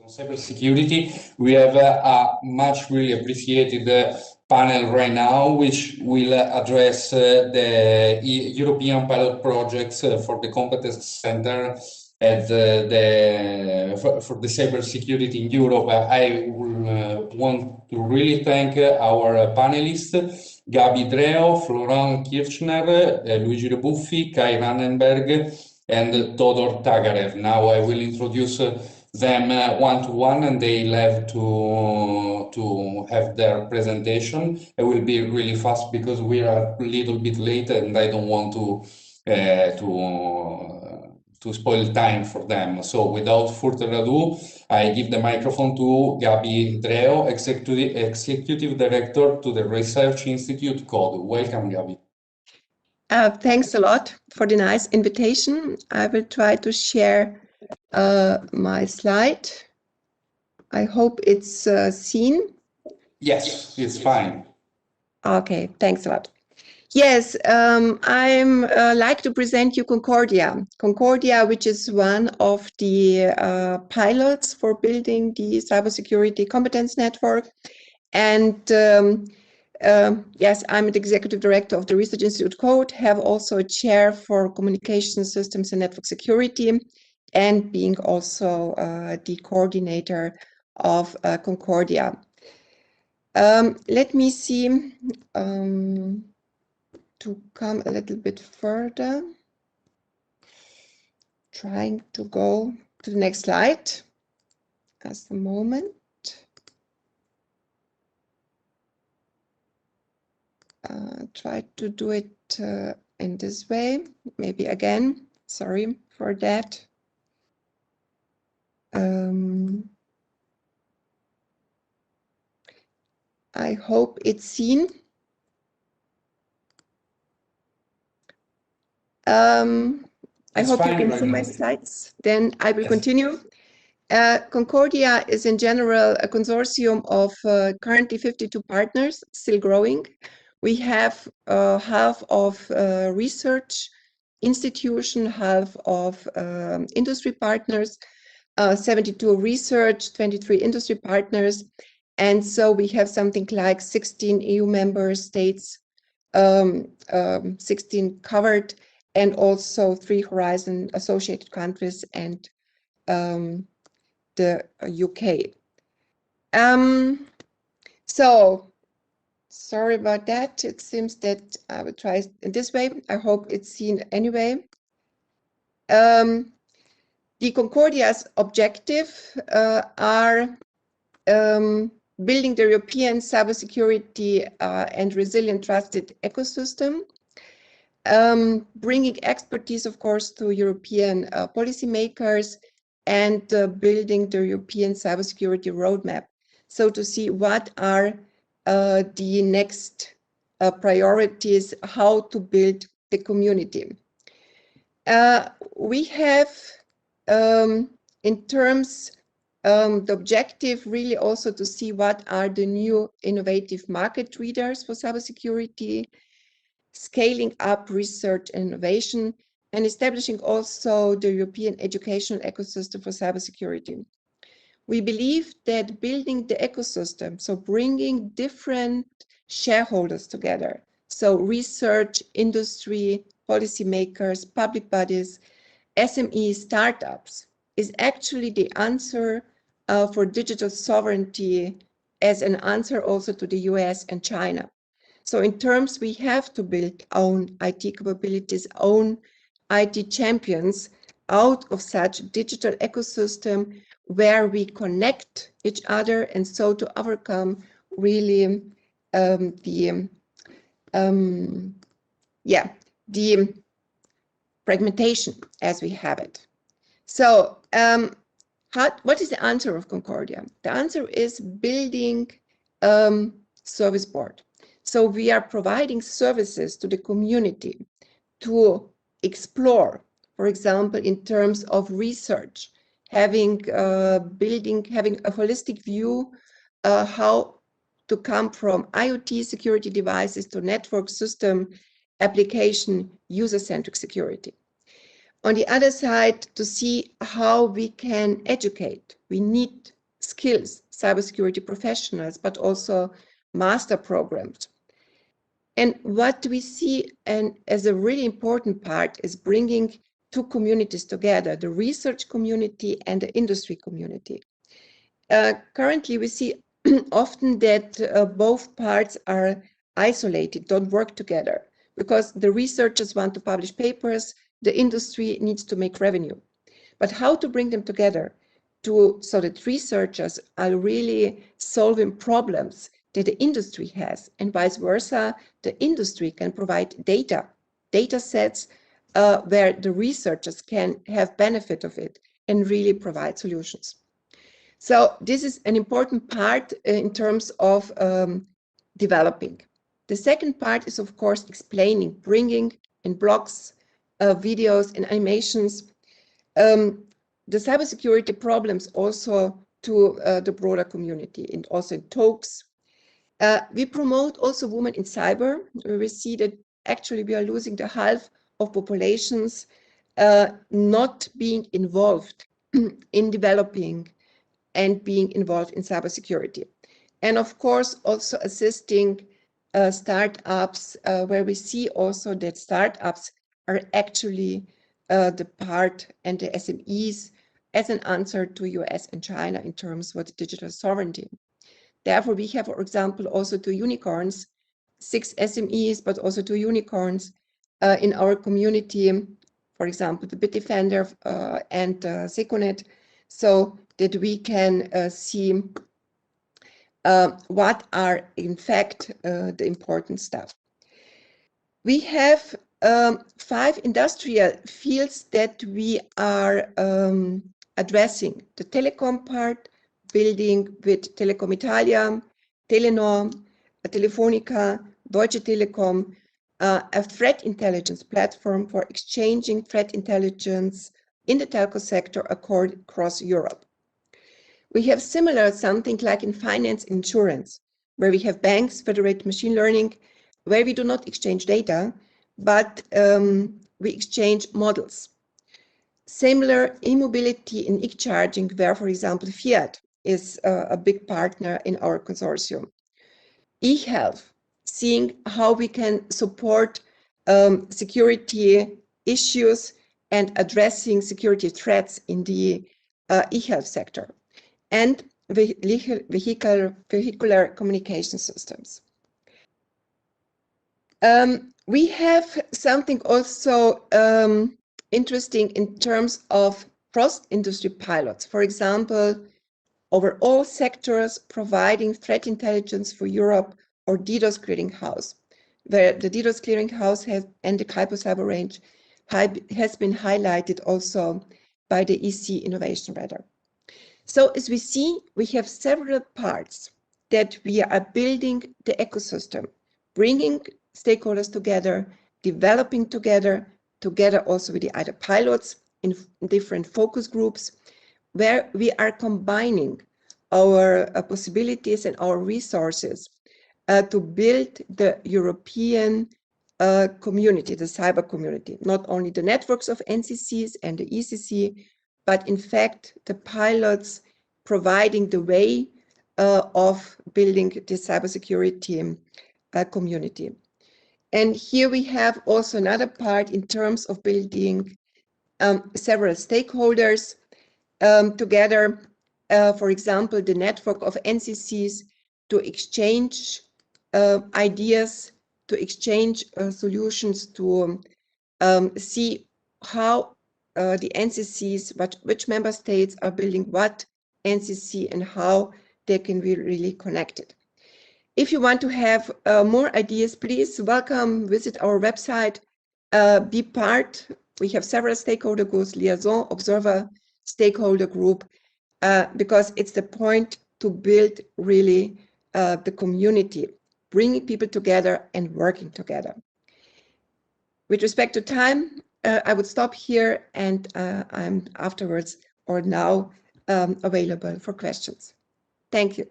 on cybersecurity. We have a much really appreciated panel right now, which will address the European pilot projects for the competence center at for the cybersecurity in Europe. I want to really thank our panelists, Gabi DREO, Florent KIRCHNER, Luigi REBUFFI, Kai RANNENBERG, and Todor TAGAREV. Now I will introduce them one-to-one, and they'll have to have their presentation. I will be really fast because we are a little bit late, and I don't want to spoil time for them. So without further ado, I give the microphone to Gabi DREO, Executive Director to the Research Institute Code. Welcome, Gabi. Thanks a lot for the nice invitation. I will try to share my slide. I hope it's seen. Yes, it's fine. Okay, thanks a lot. Yes, I'm like to present you Concordia. Concordia, which is one of the pilots for building the cybersecurity competence network. And yes, I'm the executive director of the Research Institute Code, have also a chair for communication systems and network security, and being also the coordinator of Concordia. Let me see, to come a little bit further, trying to go to the next slide. Just a moment. Try to do it in this way, maybe again, sorry for that. I hope it's seen. I hope you can see my slides. Then I will continue. Concordia is in general a consortium of currently 52 partners, still growing. We have half of research institution, half of industry partners, 72 research, 23 industry partners. And so we have something like 16 EU member states, 16 covered, and also 3 Horizon associated countries and the UK. So, sorry about that. It seems that I will try in this way. I hope it's seen anyway. The Concordia's objective are building the European cybersecurity and resilient trusted ecosystem, bringing expertise, of course, to European policymakers, and building the European cybersecurity roadmap. So to see what are the next priorities, how to build the community. We have, in terms, the objective really also to see what are the new innovative market leaders for cybersecurity, scaling up research and innovation, and establishing also the European educational ecosystem for cybersecurity. We believe that building the ecosystem, so bringing different shareholders together, so research, industry, policymakers, public bodies, SMEs, startups, is actually the answer for digital sovereignty, as an answer also to the US and China. So in terms, we have to build own IT capabilities, own IT champions out of such digital ecosystem where we connect each other, and so to overcome really the fragmentation as we have it. So what is the answer of Concordia? The answer is building service board. So we are providing services to the community to explore, for example, in terms of research, having a holistic view how to come from IoT security devices to network system application user-centric security. On the other side, to see how we can educate. We need skills, cybersecurity professionals, but also master programs. And what we see and as a really important part is bringing two communities together, the research community and the industry community. Currently, we see often that both parts are isolated, don't work together, because the researchers want to publish papers, the industry needs to make revenue. But how to bring them together so that researchers are really solving problems that the industry has, and vice versa, the industry can provide data sets where the researchers can have benefit of it and really provide solutions. So this is an important part in terms of developing. The second part is, of course, explaining, bringing in blogs, videos and animations, the cybersecurity problems also to the broader community, and also in talks. We promote also women in cyber. We see that actually we are losing the half of populations not being involved in developing and being involved in cybersecurity. And of course, also assisting startups where we see also that startups are actually the part and the SMEs as an answer to US and China in terms of digital sovereignty. Therefore, we have, for example, also 2 unicorns, 6 SMEs, but also 2 unicorns in our community, for example, the Bitdefender and Seconet, so that we can see what are in fact the important stuff. We have 5 industrial fields that we are addressing. The telecom part, building with Telecom Italia, Telenor, Telefonica, Deutsche Telekom, a threat intelligence platform for exchanging threat intelligence in the telco sector across Europe. We have similar something like in finance insurance, where we have banks, federated machine learning, where we do not exchange data, but we exchange models. Similar e-mobility in e-charging, where, for example, Fiat is a big partner in our consortium. E-health, seeing how we can support security issues and addressing security threats in the e-health sector. And vehicular communication systems. We have something also interesting in terms of cross-industry pilots. For example, over all sectors providing threat intelligence for Europe, or DDoS clearinghouse, where the DDoS clearinghouse and the Cyber range has been highlighted also by the EC Innovation Radar. So as we see, we have several parts that we are building the ecosystem, bringing stakeholders together, developing together also with the other pilots in different focus groups, where we are combining our possibilities and our resources to build the European community, the cyber community, not only the networks of NCCs and the ECC, but in fact, the pilots providing the way of building the cybersecurity community. And here we have also another part in terms of building several stakeholders together, for example, the network of NCCs to exchange ideas, to exchange solutions, to see how the NCCs, which member states are building what NCC and how they can be really connected. If you want to have more ideas, please visit our website, be part. We have several stakeholder groups, liaison, observer, stakeholder group, because it's the point to build really the community, bringing people together and working together. With respect to time, I would stop here, and I'm afterwards or now available for questions. Thank you.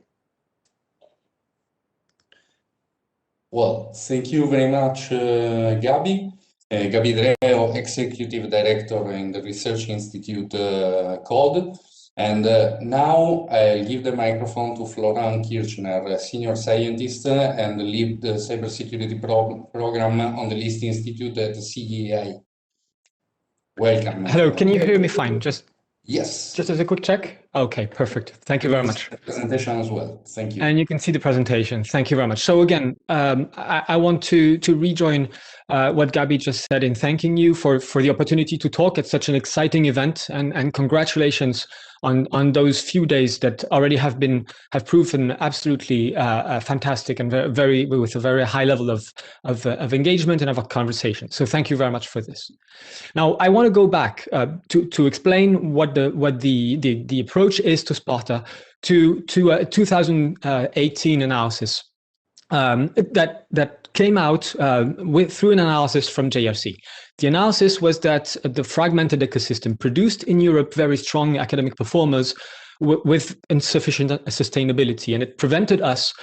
Well, thank you very much, Gabi. Gabi DREO, Executive Director in the Research Institute CODE. And now I'll give the microphone to Florent Kirchner, a Senior Scientist and lead the Cybersecurity program on the LIST Institute at the CEI. Welcome. Hello, can you hear me fine? Yes. Just as a quick check? Okay, perfect. Thank you very much. Presentation as well. Thank you. And you can see the presentation. Thank you very much. So again, I want to rejoin what Gabi just said in thanking you for the opportunity to talk at such an exciting event, and congratulations on those few days that already have proven absolutely fantastic and with a very high level of engagement and of a conversation. So thank you very much for this. Now I want to go back to explain what the approach is to Sparta, to a 2018 analysis that came out through an analysis from JRC. The analysis was that the fragmented ecosystem produced in Europe very strong academic performers with insufficient sustainability, and it prevented us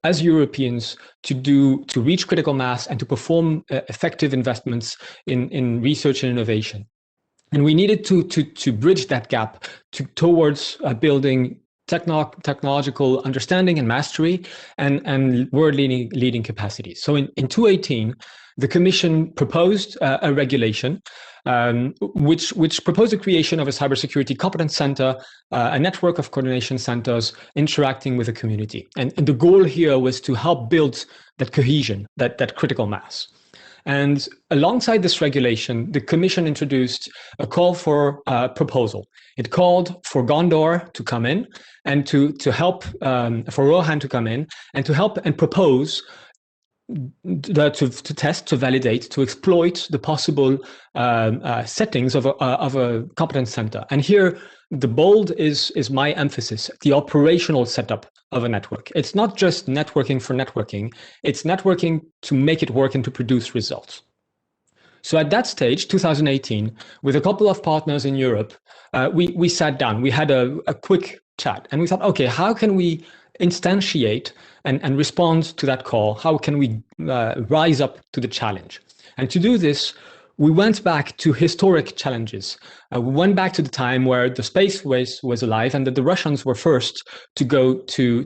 as Europeans to reach critical mass and to perform effective investments in research and innovation. And we needed to bridge that gap towards building technological understanding and mastery and world-leading capacities. So in 2018, the Commission proposed a regulation which proposed the creation of a cybersecurity competence center, a network of coordination centers interacting with the community. And the goal here was to help build that cohesion, that critical mass. And alongside this regulation, the Commission introduced a call for proposal. It called for Gondor to come in and to help, for Rohan to come in and to help and propose to test, to validate, to exploit the possible settings of a competence center. And here, the bold is my emphasis, the operational setup of a network. It's not just networking for networking, it's networking to make it work and to produce results. So at that stage, 2018, with a couple of partners in Europe, we sat down, we had a quick chat, and we thought, okay, how can we instantiate and respond to that call? How can we rise up to the challenge? And to do this, we went back to historic challenges. We went back to the time where the space race was alive and that the Russians were first to go to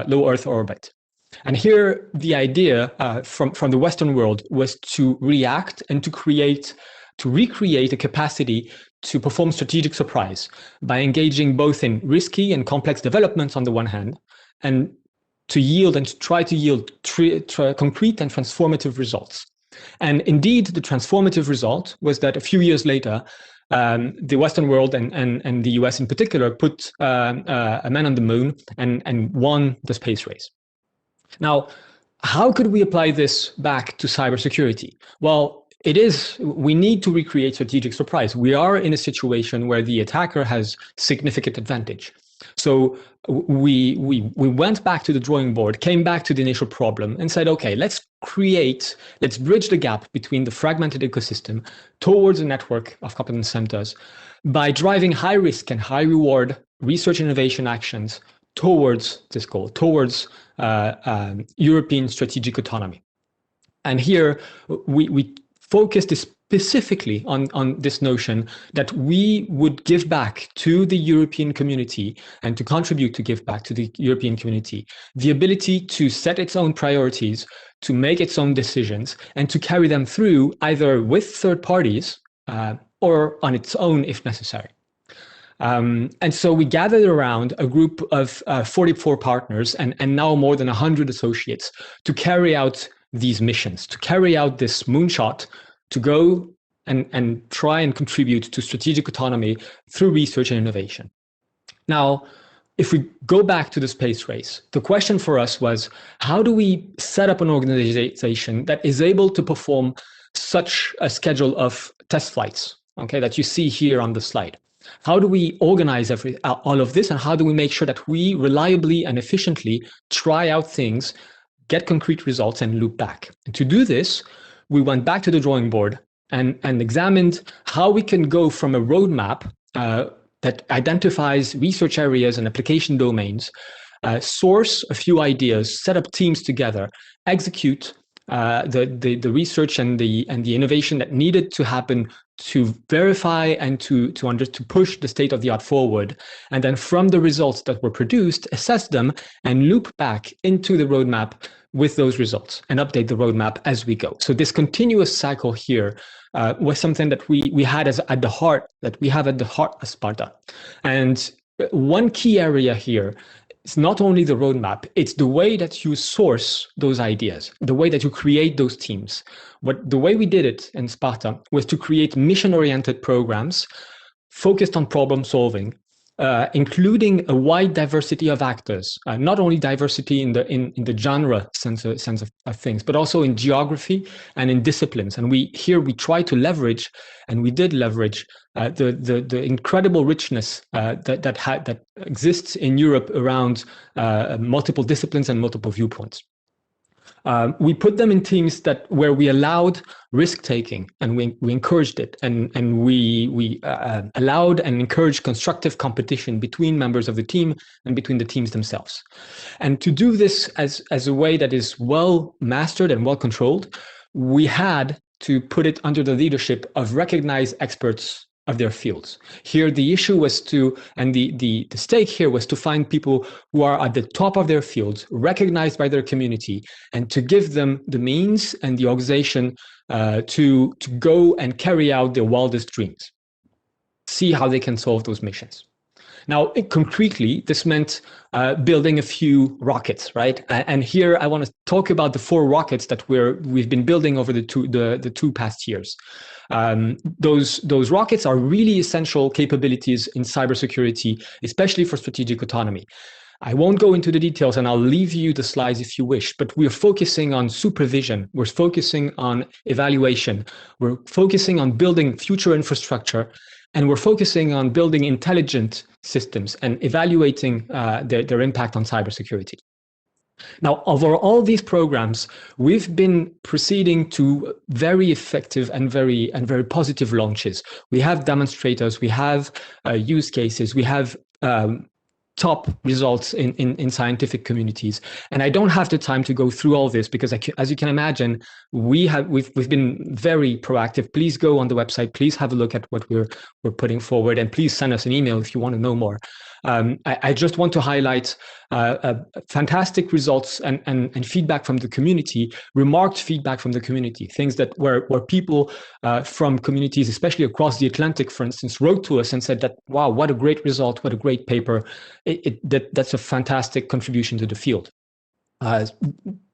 low Earth orbit. And here, the idea from the Western world was to react and to recreate a capacity to perform strategic surprise by engaging both in risky and complex developments on the one hand, and to try to yield concrete and transformative results. And indeed, the transformative result was that a few years later, the Western world and the US in particular put a man on the moon and won the space race. Now, how could we apply this back to cybersecurity? Well, we need to recreate strategic surprise. We are in a situation where the attacker has significant advantage. So we went back to the drawing board, came back to the initial problem and said, okay, let's bridge the gap between the fragmented ecosystem towards a network of competence centers by driving high risk and high reward research innovation actions towards this goal, towards European strategic autonomy. And here we focused specifically on this notion that we would give back to the European community and to contribute to give back to the European community the ability to set its own priorities, to make its own decisions, and to carry them through either with third parties or on its own if necessary. And so we gathered around a group of 44 partners and now more than 100 associates to carry out these missions, to carry out this moonshot, to go and try and contribute to strategic autonomy through research and innovation. Now, if we go back to the space race, the question for us was, how do we set up an organization that is able to perform such a schedule of test flights, okay, that you see here on the slide? How do we organize all of this, and how do we make sure that we reliably and efficiently try out things, get concrete results, and loop back? And to do this, we went back to the drawing board and examined how we can go from a roadmap that identifies research areas and application domains, source a few ideas, set up teams together, execute, the research and the innovation that needed to happen to verify and to push the state of the art forward, and then from the results that were produced, assess them and loop back into the roadmap with those results and update the roadmap as we go. So this continuous cycle here was something that we had at the heart of Sparta. And one key area here, it's not only the roadmap, it's the way that you source those ideas, the way that you create those teams. The way we did it in Sparta was to create mission-oriented programs focused on problem solving, including a wide diversity of actors, not only diversity in the genre sense of things, but also in geography and in disciplines. And we try to leverage, and we did leverage, the incredible richness that exists in Europe around multiple disciplines and multiple viewpoints. We put them in teams where we allowed risk taking, and we encouraged it, and we allowed and encouraged constructive competition between members of the team and between the teams themselves. And to do this as a way that is well mastered and well controlled, we had to put it under the leadership of recognized experts of their fields. Here, the issue was the stake here was to find people who are at the top of their fields, recognized by their community, and to give them the means and the organization to go and carry out their wildest dreams, see how they can solve those missions. Now, concretely, this meant building a few rockets, right? And here I want to talk about the 4 rockets that we've been building over the two past years. Those rockets are really essential capabilities in cybersecurity, especially for strategic autonomy. I won't go into the details, and I'll leave you the slides if you wish, but we're focusing on supervision, we're focusing on evaluation, we're focusing on building future infrastructure, and we're focusing on building intelligent systems and evaluating their impact on cybersecurity. Now, over all these programs, we've been proceeding to very effective and very positive launches. We have demonstrators, we have use cases, we have top results in scientific communities. And I don't have the time to go through all this because, as you can imagine, we've been very proactive. Please go on the website. Please have a look at what we're putting forward, and please send us an email if you want to know more. I just want to highlight fantastic results and feedback from the community, remarked feedback from the community, things that where people from communities, especially across the Atlantic, for instance, wrote to us and said that, wow, what a great result, what a great paper. That's a fantastic contribution to the field.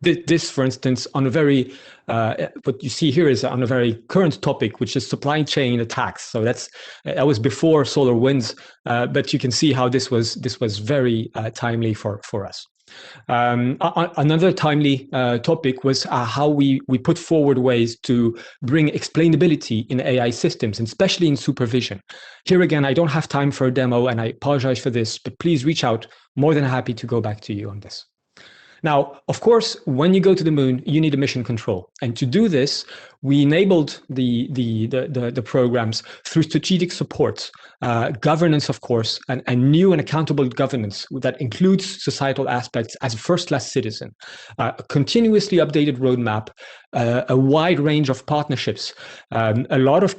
This, for instance, on a very, what you see here is on a very current topic, which is supply chain attacks. So that was before SolarWinds, but you can see how this was very timely for us. Another timely topic was how we put forward ways to bring explainability in AI systems, and especially in supervision. Here again, I don't have time for a demo, and I apologize for this, but please reach out. More than happy to go back to you on this. Now, of course, when you go to the moon, you need a mission control. And to do this, we enabled the programs through strategic support, governance, of course, and new and accountable governance that includes societal aspects as a first-class citizen, a continuously updated roadmap, a wide range of partnerships, a lot of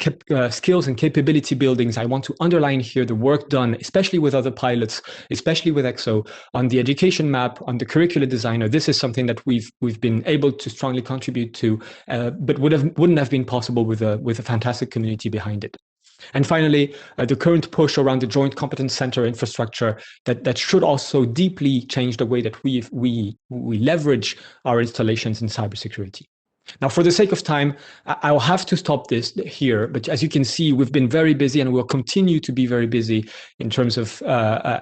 skills and capability buildings. I want to underline here the work done, especially with other pilots, especially with ECSO, on the education map, on the curricula designer. This is something that we've been able to strongly contribute to, but wouldn't have been possible with a fantastic community behind it. And finally, the current push around the Joint Competence Center infrastructure that should also deeply change the way that we leverage our installations in cybersecurity. Now, for the sake of time, I'll have to stop this here. But as you can see, we've been very busy and we'll continue to be very busy in terms of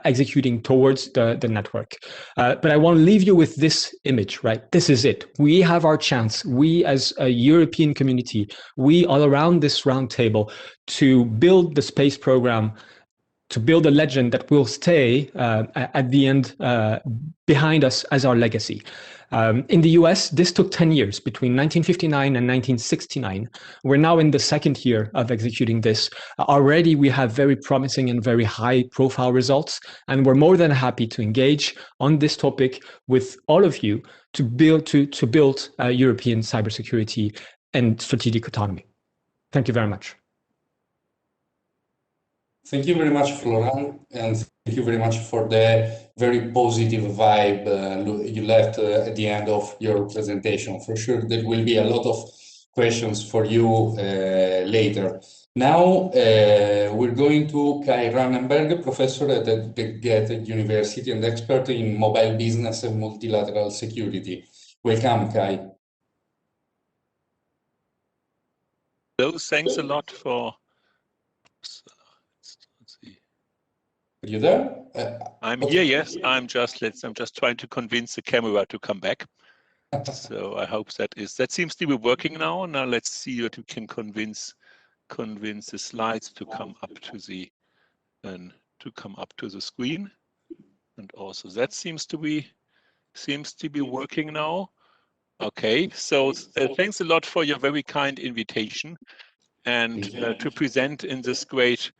executing towards the network. But I want to leave you with this image, right? This is it. We have our chance. We as a European community, we all around this round table to build the space program to build a legend that will stay at the end behind us as our legacy. In the US, this took 10 years, between 1959 and 1969. We're now in the second year of executing this. Already, we have very promising and very high-profile results, and we're more than happy to engage on this topic with all of you to build European cybersecurity and strategic autonomy. Thank you very much. Thank you very much, Florent, and thank you very much for the very positive vibe you left at the end of your presentation. For sure, there will be a lot of questions for you later. Now, we're going to Kai RANNENBERG, professor at the Goethe University and expert in mobile business and multilateral security. Welcome, Kai. Hello, thanks a lot for... Are you there? I'm here, yes. I'm just trying to convince the camera to come back. So I hope that seems to be working now. Now let's see what we can convince the slides to come up to the screen. And also that seems to be working now. Okay, so thanks a lot for your very kind invitation and to present in this great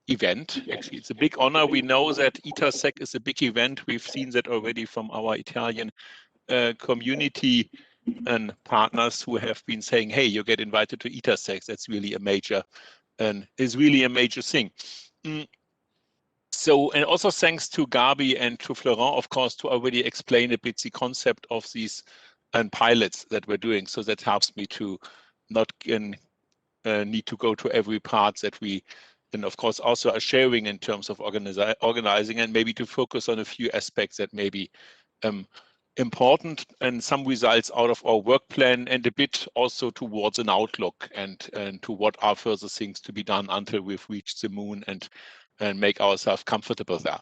event. Actually, it's a big honor. We know that ITASEC is a big event. We've seen that already from our Italian community and partners who have been saying, hey, you get invited to ITASEC. That's really a major thing. So, and also thanks to Gabi and to Florent, of course, to already explain a bit the concept of these pilots that we're doing. So that helps me to not need to go to every part that we, and of course, also are sharing in terms of organizing, and maybe to focus on a few aspects that may be important and some results out of our work plan, and a bit also towards an outlook and to what are further things to be done until we've reached the moon and make ourselves comfortable there.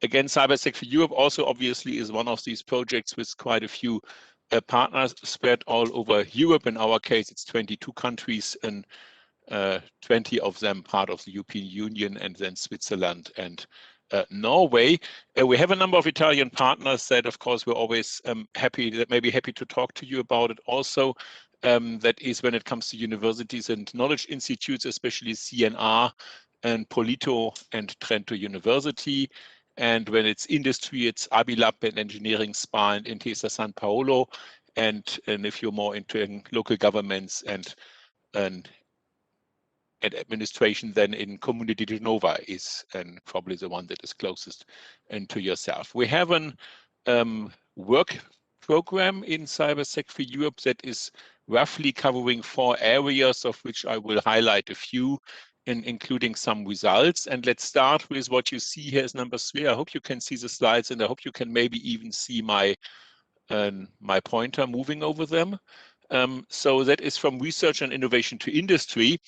Again, Cybersec for Europe also obviously is one of these projects with quite a few partners spread all over Europe. In our case, it's 22 countries and 20 of them part of the European Union, and then Switzerland and Norway. We have a number of Italian partners that, of course, we're always happy to talk to you about it also. That is when it comes to universities and knowledge institutes, especially CNR and Polito and Trento University. And when it's industry, it's Abilab and Engineering SPA and Intesa San Paolo. And if you're more into local governments and administration, then in Community di Nova is probably the one that is closest to yourself. We have a work program in Cybersec for Europe that is roughly covering 4 areas, of which I will highlight a few, including some results. And let's start with what you see here as number 3. I hope you can see the slides, and I hope you can maybe even see my pointer moving over them. So that is from research and innovation to industry.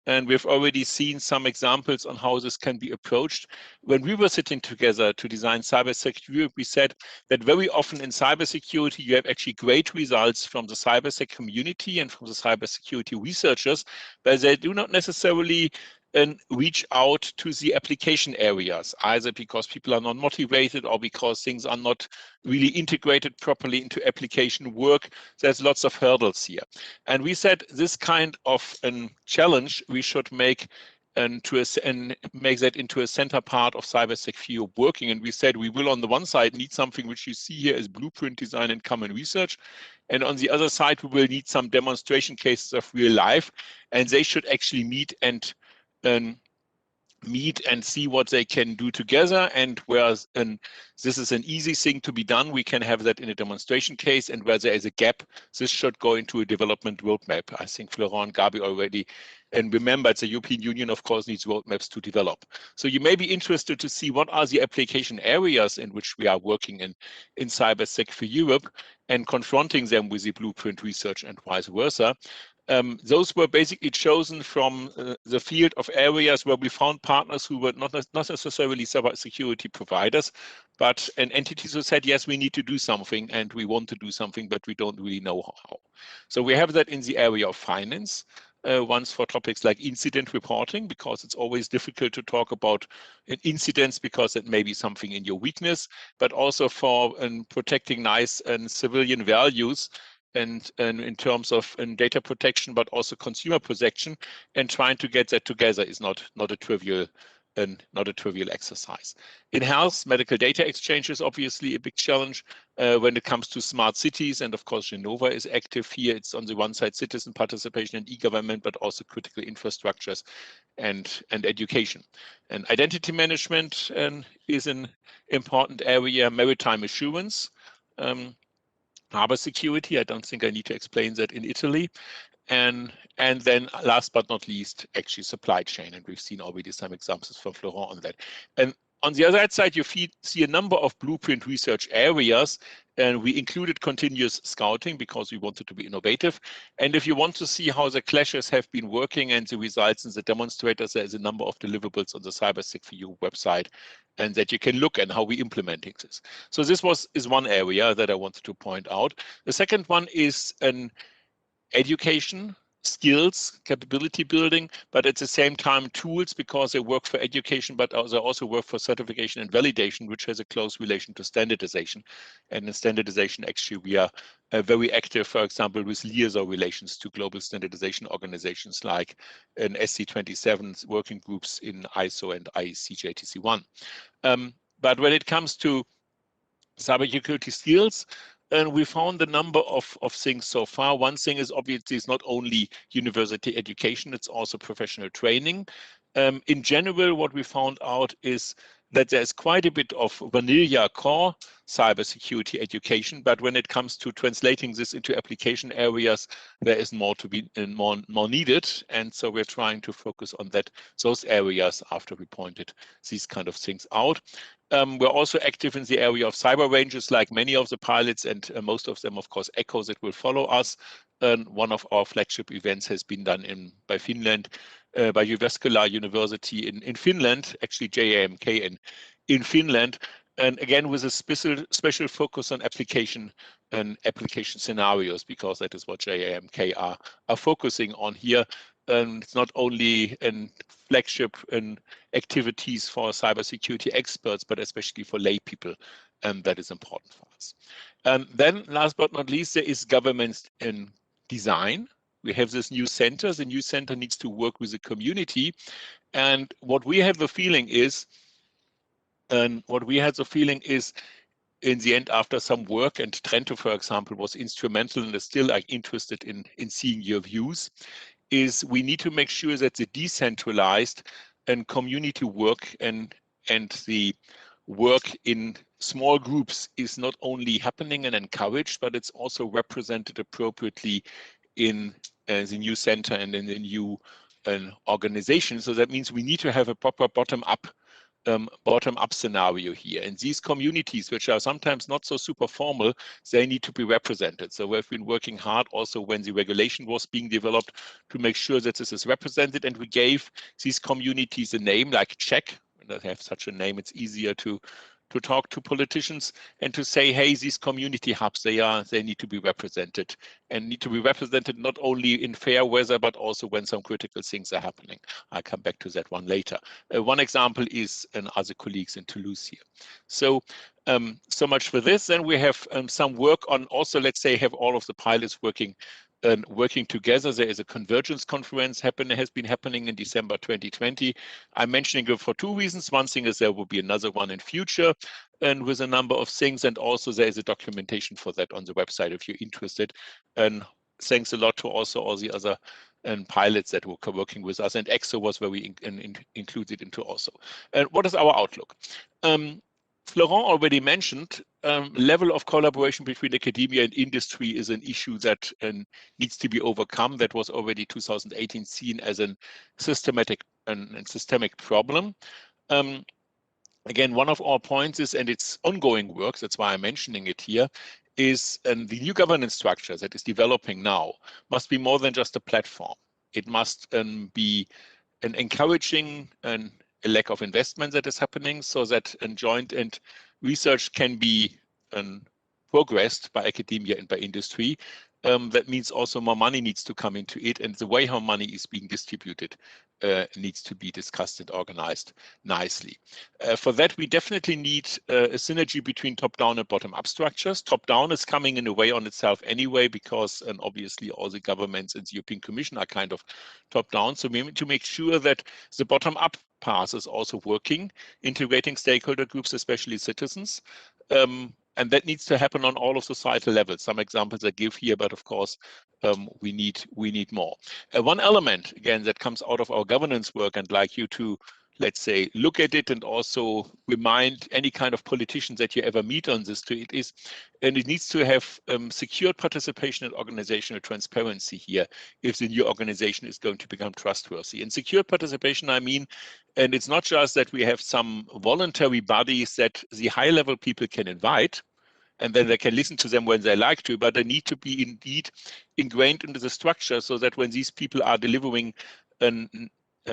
And we've already seen some examples on how this can be approached. When we were sitting together to design Cybersec Europe, we said that very often in cybersecurity, you have actually great results from the Cybersec community and from the cybersecurity researchers, but they do not necessarily reach out to the application areas, either because people are not motivated or because things are not really integrated properly into application work. There's lots of hurdles here. And we said this kind of challenge we should make and make that into a center part of Cybersec for Europe working. And we said we will, on the one side, need something which you see here as blueprint design and common research. And on the other side, we will need some demonstration cases of real life. And they should actually meet and see what they can do together. And whereas this is an easy thing to be done, we can have that in a demonstration case. And where there is a gap, this should go into a development roadmap. I think Florent, Gabi already, and remember, the European Union, of course, needs roadmaps to develop. So you may be interested to see what are the application areas in which we are working in Cybersec for Europe and confronting them with the blueprint research and vice versa. Those were basically chosen from the field of areas where we found partners who were not necessarily cybersecurity providers, but entities who said, yes, we need to do something and we want to do something, but we don't really know how. So we have that in the area of finance. ones for topics like incident reporting, because it's always difficult to talk about incidents because it may be something in your weakness, but also for protecting nice and civilian values and in terms of data protection, but also consumer protection, and trying to get that together is not a trivial exercise. In health, medical data exchange is obviously a big challenge when it comes to smart cities, and of course Genova is active here. It's on the one side citizen participation and e-government, but also critical infrastructures and education. And identity management is an important area. Maritime assurance, harbor security. I don't think I need to explain that in Italy. And then last but not least, actually supply chain. And we've seen already some examples from Florent on that. And on the other side, you see a number of blueprint research areas, and we included continuous scouting because we wanted to be innovative. And if you want to see how the clashes have been working and the results and the demonstrators, there's a number of deliverables on the Cybersec4U website, and that you can look at how we implementing this. So this is one area that I wanted to point out. The second one is an education, skills, capability building, but at the same time tools, because they work for education, but they also work for certification and validation, which has a close relation to standardization. And in standardization, actually, we are very active, for example, with liaison relations to global standardization organizations like an SC27 working groups in ISO and IECSO21. But when it comes to cybersecurity skills, and we found a number of things so far. One thing is obviously it's not only university education, it's also professional training. In general, what we found out is that there's quite a bit of vanilla core cybersecurity education, but when it comes to translating this into application areas, there is more to be more needed. And so we're trying to focus on those areas after we pointed these kind of things out. We're also active in the area of cyber ranges, like many of the pilots, and most of them, of course, echo that will follow us. One of our flagship events has been done by Finland, by Jyväskylä University in Finland, actually JAMK in Finland, and again with a special focus on application scenarios, because that is what JAMK are focusing on here. And it's not only flagship activities for cybersecurity experts, but especially for lay people, and that is important for us. Then last but not least, there is government design. We have this new center. The new center needs to work with the community. And what we have the feeling is, in the end, after some work, and Trento, for example, was instrumental and is still interested in seeing your views, is we need to make sure that the decentralized and community work and the work in small groups is not only happening and encouraged, but it's also represented appropriately in the new center and in the new organization. So that means we need to have a proper bottom-up scenario here. And these communities, which are sometimes not so super formal, they need to be represented. So we've been working hard also when the regulation was being developed to make sure that this is represented. And we gave these communities a name like Czech. When they have such a name, it's easier to talk to politicians and to say, hey, these community hubs, they need to be represented, and need to be represented not only in fair weather, but also when some critical things are happening. I'll come back to that one later. One example is other colleagues in Toulouse here. So much for this. Then we have some work on also, let's say, have all of the pilots working together. There is a convergence conference has been happening in December 2020. I'm mentioning it for two reasons. One thing is there will be another one in future, and with a number of things, and also there is a documentation for that on the website if you're interested. And thanks a lot to also all the other pilots that were working with us, and ECSO was very included into also. And what is our outlook? Florent already mentioned level of collaboration between academia and industry is an issue that needs to be overcome. That was already 2018 seen as a systemic problem. Again, one of our points is, and it's ongoing work, that's why I'm mentioning it here, is the new governance structure that is developing now must be more than just a platform. It must be an encouraging a lack of investment that is happening, so that joint and research can be progressed by academia and by industry. that means also more money needs to come into it, and the way how money is being distributed needs to be discussed and organized nicely. For that, we definitely need a synergy between top-down and bottom-up structures. Top-down is coming in a way on itself anyway, because and obviously all the governments and the European Commission are kind of top-down. So we need to make sure that the bottom-up path is also working, integrating stakeholder groups, especially citizens. And that needs to happen on all of societal levels. Some examples I give here, but of course, we need more. One element, again, that comes out of our governance work, and like you to, let's say, look at it and also remind any kind of politicians that you ever meet on this, it needs to have secured participation and organizational transparency here if the new organization is going to become trustworthy. And secured participation, I mean, and it's not just that we have some voluntary bodies that the high-level people can invite, and then they can listen to them when they like to, but they need to be indeed ingrained into the structure so that when these people are delivering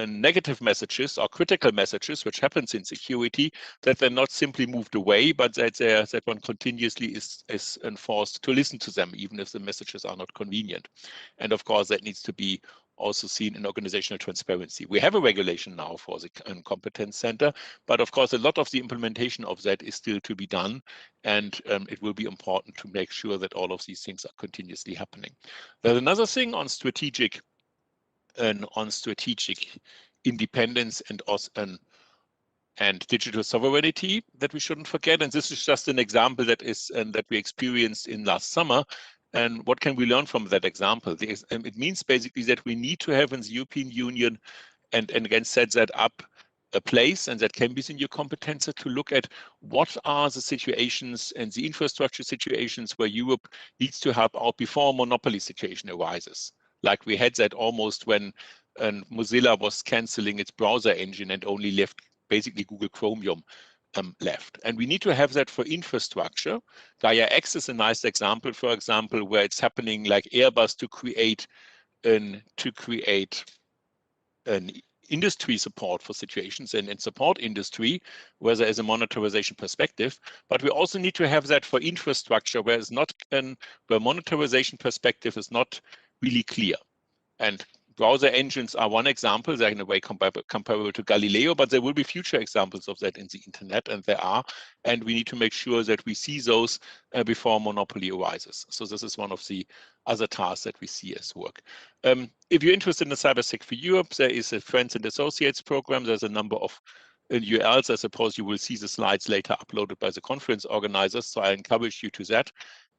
negative messages or critical messages, which happens in security, that they're not simply moved away, but that one continuously is enforced to listen to them, even if the messages are not convenient. And of course, that needs to be also seen in organizational transparency. We have a regulation now for the competence center, but of course, a lot of the implementation of that is still to be done, and it will be important to make sure that all of these things are continuously happening. There's another thing on strategic independence and digital sovereignty that we shouldn't forget. And this is just an example that we experienced in last summer. And what can we learn from that example? It means basically that we need to have in the European Union, and again set that up, a place, and that can be in your competence, to look at what are the situations and the infrastructure situations where Europe needs to help out before a monopoly situation arises. Like we had that almost when Mozilla was canceling its browser engine and only left basically Google Chromium left. And we need to have that for infrastructure. Gaia X is a nice example, for example, where it's happening like Airbus to create an industry support for situations and support industry, where there is a monetarization perspective. But we also need to have that for infrastructure, where it's not where monetarization perspective is not really clear. And browser engines are one example. They're in a way comparable to Galileo, but there will be future examples of that in the internet, and there are. And we need to make sure that we see those before monopoly arises. So this is one of the other tasks that we see as work. If you're interested in the Cybersec for Europe, there is a Friends and Associates program. There's a number of URLs. I suppose you will see the slides later uploaded by the conference organizers. So I encourage you to that.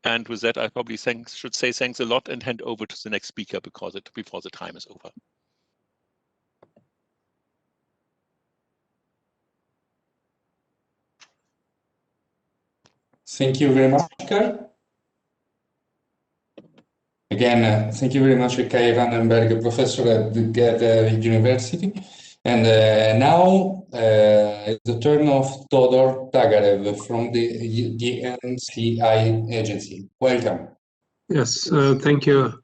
And with that, I probably should say thanks a lot and hand over to the next speaker before the time is over. Thank you very much, Karl. Again, thank you very much, Kai RANNENBERG, professor at the Goethe University. And now it's the turn of Todor TAGAREV from the NCI agency. Welcome. Yes, thank you.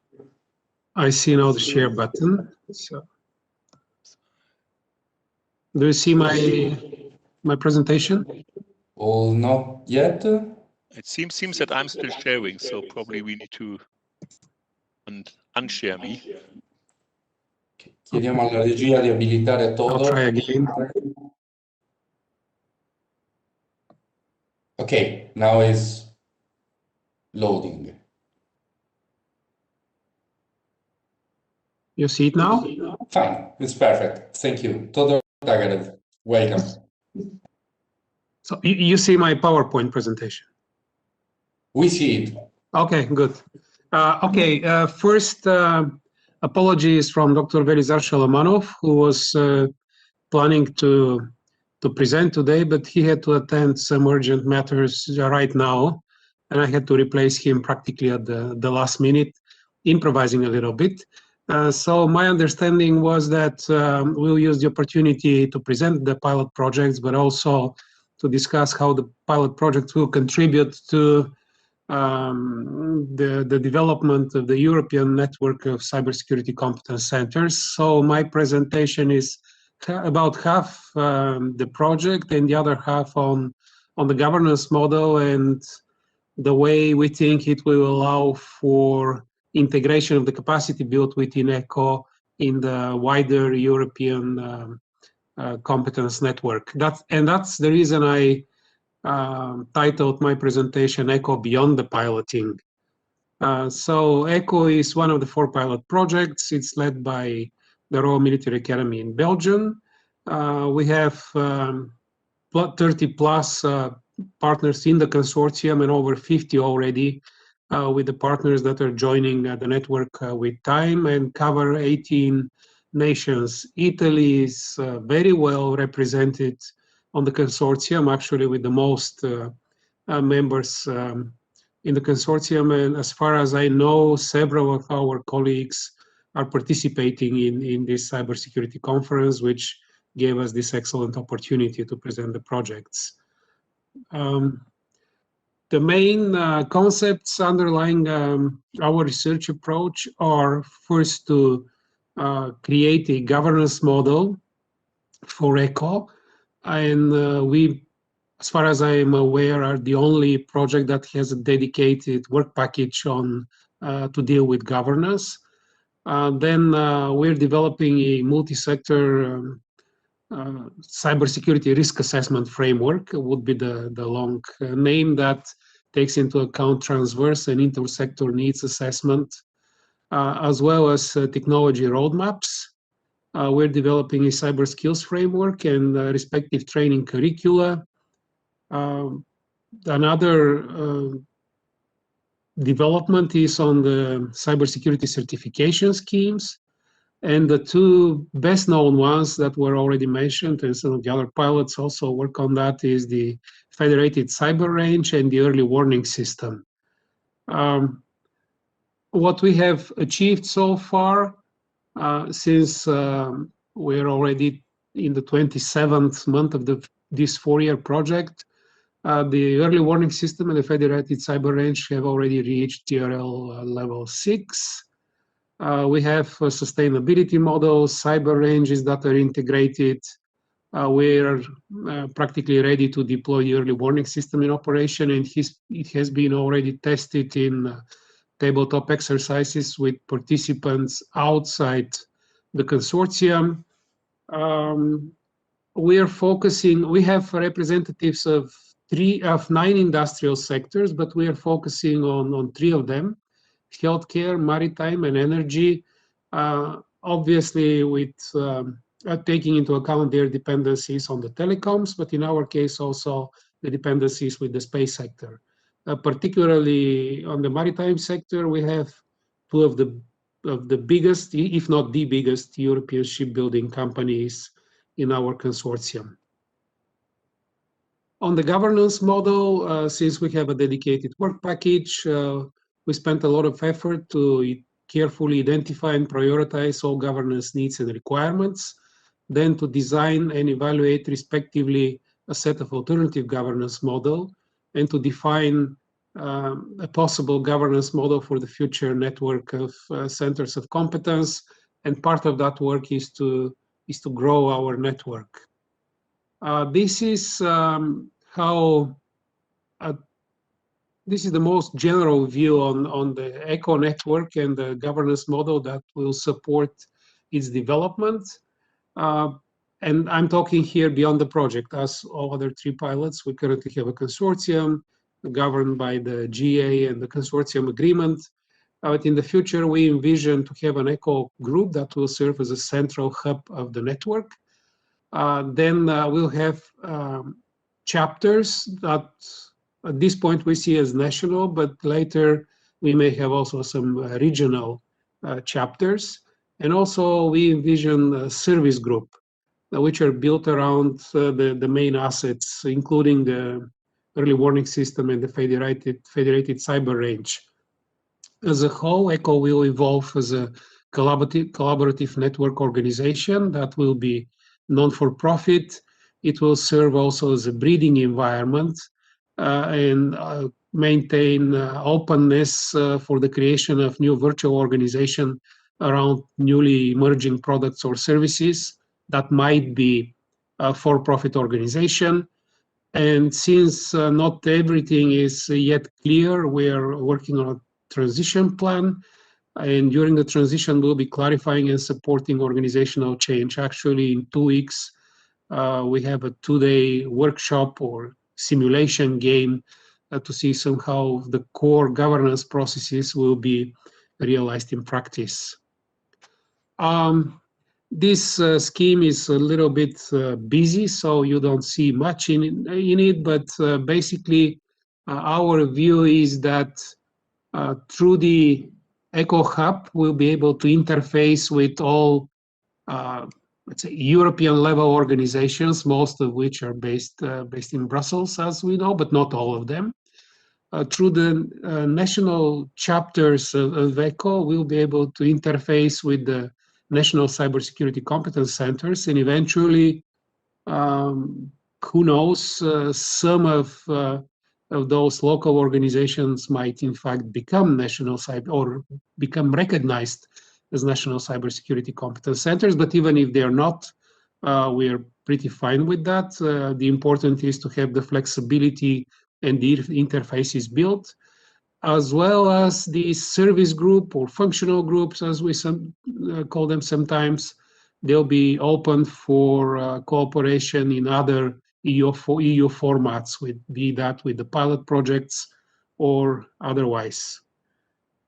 I see now the share button. So, do you see my presentation? Oh, not yet. It seems that I'm still sharing, so probably we need to unshare me. Chiediamo alla regia di abilitare Todor. I'll try again. Okay, now is loading. You see it now? Fine, it's perfect. Thank you. Todor TAGAREV, welcome. So you see my PowerPoint presentation? We see it. Okay, good. First, apologies from Dr. Velizar Shalomanov, who was planning to present today, but he had to attend some urgent matters right now, and I had to replace him practically at the last minute, improvising a little bit. So my understanding was that we'll use the opportunity to present the pilot projects, but also to discuss how the pilot projects will contribute to the development of the European network of cybersecurity competence centers. So my presentation is about half the project and the other half on the governance model and the way we think it will allow for integration of the capacity built within ECHO in the wider European competence network. That's the reason I titled my presentation ECHO Beyond the Piloting. So ECHO is one of the 4 pilot projects. It's led by the Royal Military Academy in Belgium. We have 30 plus partners in the consortium and over 50 already with the partners that are joining the network with time, and cover 18 nations. Italy is very well represented on the consortium, actually with the most members in the consortium, and as far as I know, several of our colleagues are participating in this cybersecurity conference, which gave us this excellent opportunity to present the projects. The main concepts underlying our research approach are first to create a governance model for ECHO, and we, as far as I am aware, are the only project that has a dedicated work package on to deal with governance. Then we're developing a multi-sector cybersecurity risk assessment framework, would be the long name, that takes into account transverse and intersector needs assessment, as well as technology roadmaps. We're developing a cyber skills framework and respective training curricula. Another development is on the cybersecurity certification schemes. And the 2 best known ones that were already mentioned, and some of the other pilots also work on that, is the federated cyber range and the early warning system. What we have achieved so far, since we're already in the 27th month of this 4-year project, the early warning system and the federated cyber range have already reached TRL level 6. We have sustainability models, cyber ranges that are integrated. We're practically ready to deploy the early warning system in operation, and it has been already tested in tabletop exercises with participants outside the consortium. We have representatives of 9 industrial sectors, but we are focusing on 3 of them: healthcare, maritime, and energy, obviously with taking into account their dependencies on the telecoms, but in our case also the dependencies with the space sector. Particularly on the maritime sector, we have 2 of the biggest, if not the biggest, European shipbuilding companies in our consortium. On the governance model, since we have a dedicated work package, we spent a lot of effort to carefully identify and prioritize all governance needs and requirements, then to design and evaluate respectively a set of alternative governance model, and to define a possible governance model for the future network of centers of competence. And part of that work is to grow our network. This is this is the most general view on the ECHO network and the governance model that will support its development. And I'm talking here beyond the project. As all other 3 pilots, we currently have a consortium governed by the GA and the consortium agreement. But in the future, we envision to have an ECHO group that will serve as a central hub of the network. Then we'll have chapters that at this point we see as national, but later we may have also some regional chapters. And also we envision a service group, which are built around the main assets, including the early warning system and the federated cyber range. As a whole, ECHO will evolve as a collaborative network organization that will be non-for-profit. It will serve also as a breeding environment and maintain openness for the creation of new virtual organization around newly emerging products or services that might be a for-profit organization. And since not everything is yet clear, we are working on a transition plan And during the transition, we'll be clarifying and supporting organizational change. Actually, in 2 weeks, we have a 2-day workshop or simulation game to see somehow the core governance processes will be realized in practice. This scheme is a little bit busy, so you don't see much in it, but basically our view is that through the Eco Hub, we'll be able to interface with all, let's say, European level organizations, most of which are based in Brussels, as we know, but not all of them. Through the national chapters of ECO, we'll be able to interface with the national cybersecurity competence centers, and eventually, who knows, some of those local organizations might in fact become national cyber or become recognized as national cybersecurity competence centers. But even if they're not, we are pretty fine with that. The important is to have the flexibility and the interfaces built, as well as the service group or functional groups, as we call them sometimes. They'll be open for cooperation in other EU formats, be that with the pilot projects or otherwise.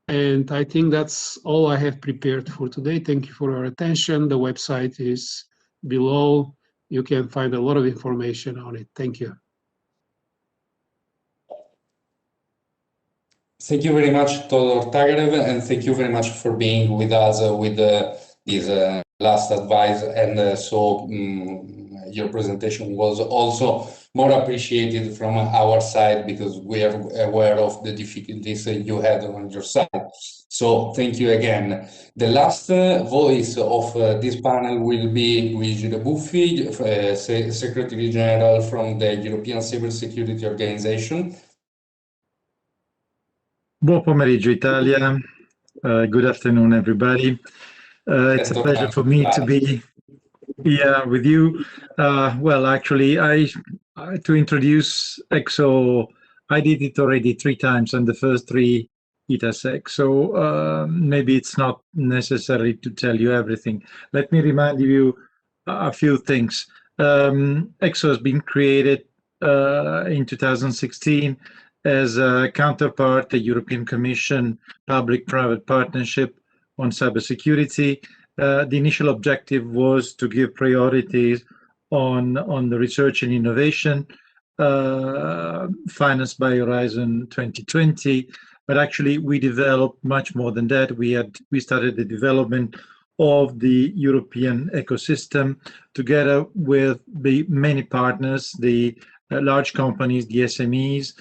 And I think that's all I have prepared for today. Thank you for your attention. The website is below. You can find a lot of information on it. Thank you. Thank you very much, Todor TAGAREV, and thank you very much for being with us with this last advice. And your presentation was also more appreciated from our side because we are aware of the difficulties you had on your side. So thank you again. The last voice of this panel will be Luigi REBUFFI, Secretary General from the European Cybersecurity Organization. Buon pomeriggio, Italia. Good afternoon, everybody. It's a pleasure for me to be here with you. Well, actually, to introduce ECSO, I did it already 3 times and the first 3 ITASEC. So maybe it's not necessary to tell you everything. Let me remind you a few things. ECSO has been created in 2016 as a counterpart, the European Commission public-private partnership on cybersecurity. The initial objective was to give priorities on the research and innovation financed by Horizon 2020, but actually we developed much more than that. We started the development of the European ecosystem together with the many partners, the large companies, the SMEs,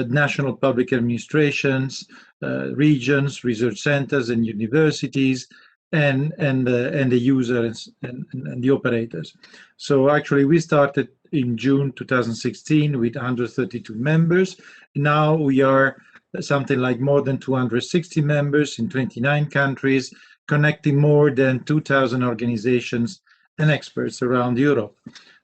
national public administrations, regions, research centers, and universities, and the users and the operators. So actually, we started in June 2016 with 132 members. Now we are something like more than 260 members in 29 countries, connecting more than 2,000 organizations and experts around Europe.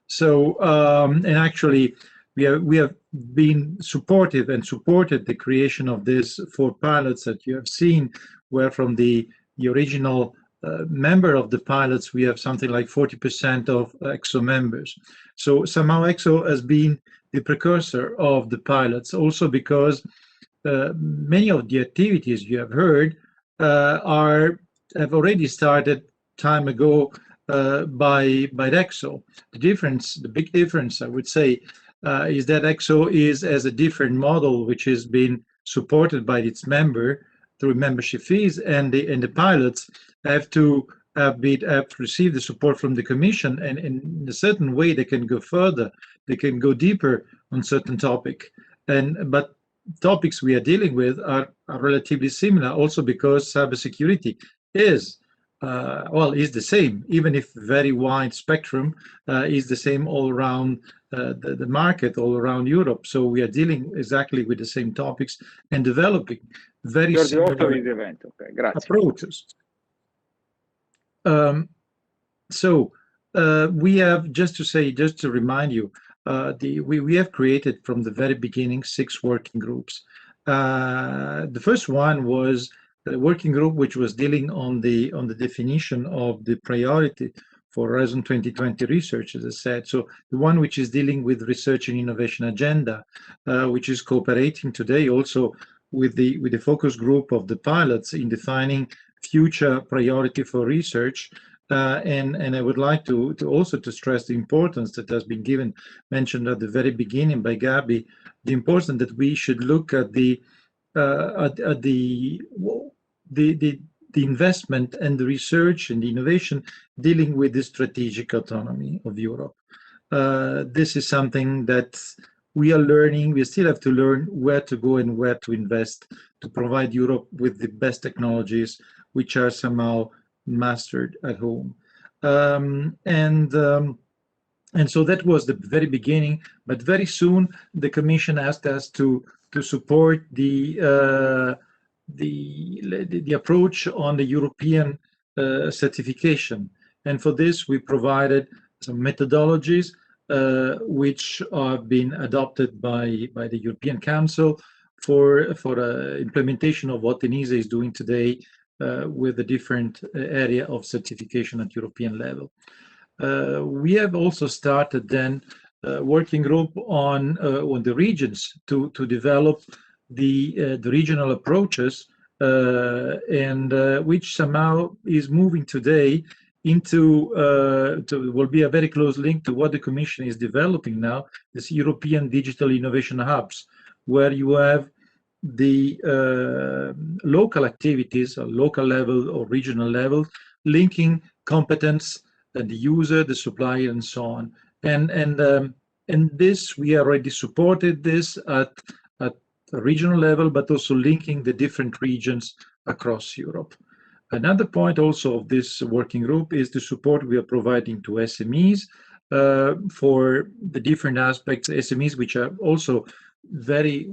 So, and actually, we have been supportive and supported the creation of these 4 pilots that you have seen, where from the original member of the pilots, we have something like 40% of ECSO members. So somehow ECSO has been the precursor of the pilots, also because many of the activities you have heard have already started time ago by ECSO. The big difference, I would say, is that ECSO has a different model, which has been supported by its member through membership fees, and the pilots have to receive the support from the Commission, and in a certain way they can go further, they can go deeper on certain topic. But topics we are dealing with are relatively similar, also because cybersecurity is the same, even if very wide spectrum, is the same all around the market, all around Europe. So we are dealing exactly with the same topics and developing very similar approaches. We have, just to remind you, we have created from the very beginning 6 working groups. The first one was working group which was dealing on the definition of the priority for Horizon 2020 research, as I said. So the one which is dealing with research and innovation agenda, which is cooperating today also with the focus group of the pilots in defining future priority for research. And I would like to also stress the importance that has been mentioned at the very beginning by Gabi, the importance that we should look at the investment and the research and the innovation dealing with the strategic autonomy of Europe. This is something that we are learning. We still have to learn where to go and where to invest to provide Europe with the best technologies which are somehow mastered at home. And so that was the very beginning, but very soon the Commission asked us to support the approach on the European certification. And for this, we provided some methodologies which have been adopted by the European Council for implementation of what ENISA is doing today with a different area of certification at European level. We have also started then working group on the regions to develop the regional approaches, and which somehow is moving today into will be a very close link to what the Commission is developing now, this European Digital Innovation Hubs, where you have the local activities, or local level or regional level, linking competence and the user, the supplier, and so on. And this, we already supported this at a regional level, but also linking the different regions across Europe. Another point also of this working group is the support we are providing to SMEs for the different aspects, SMEs which are also very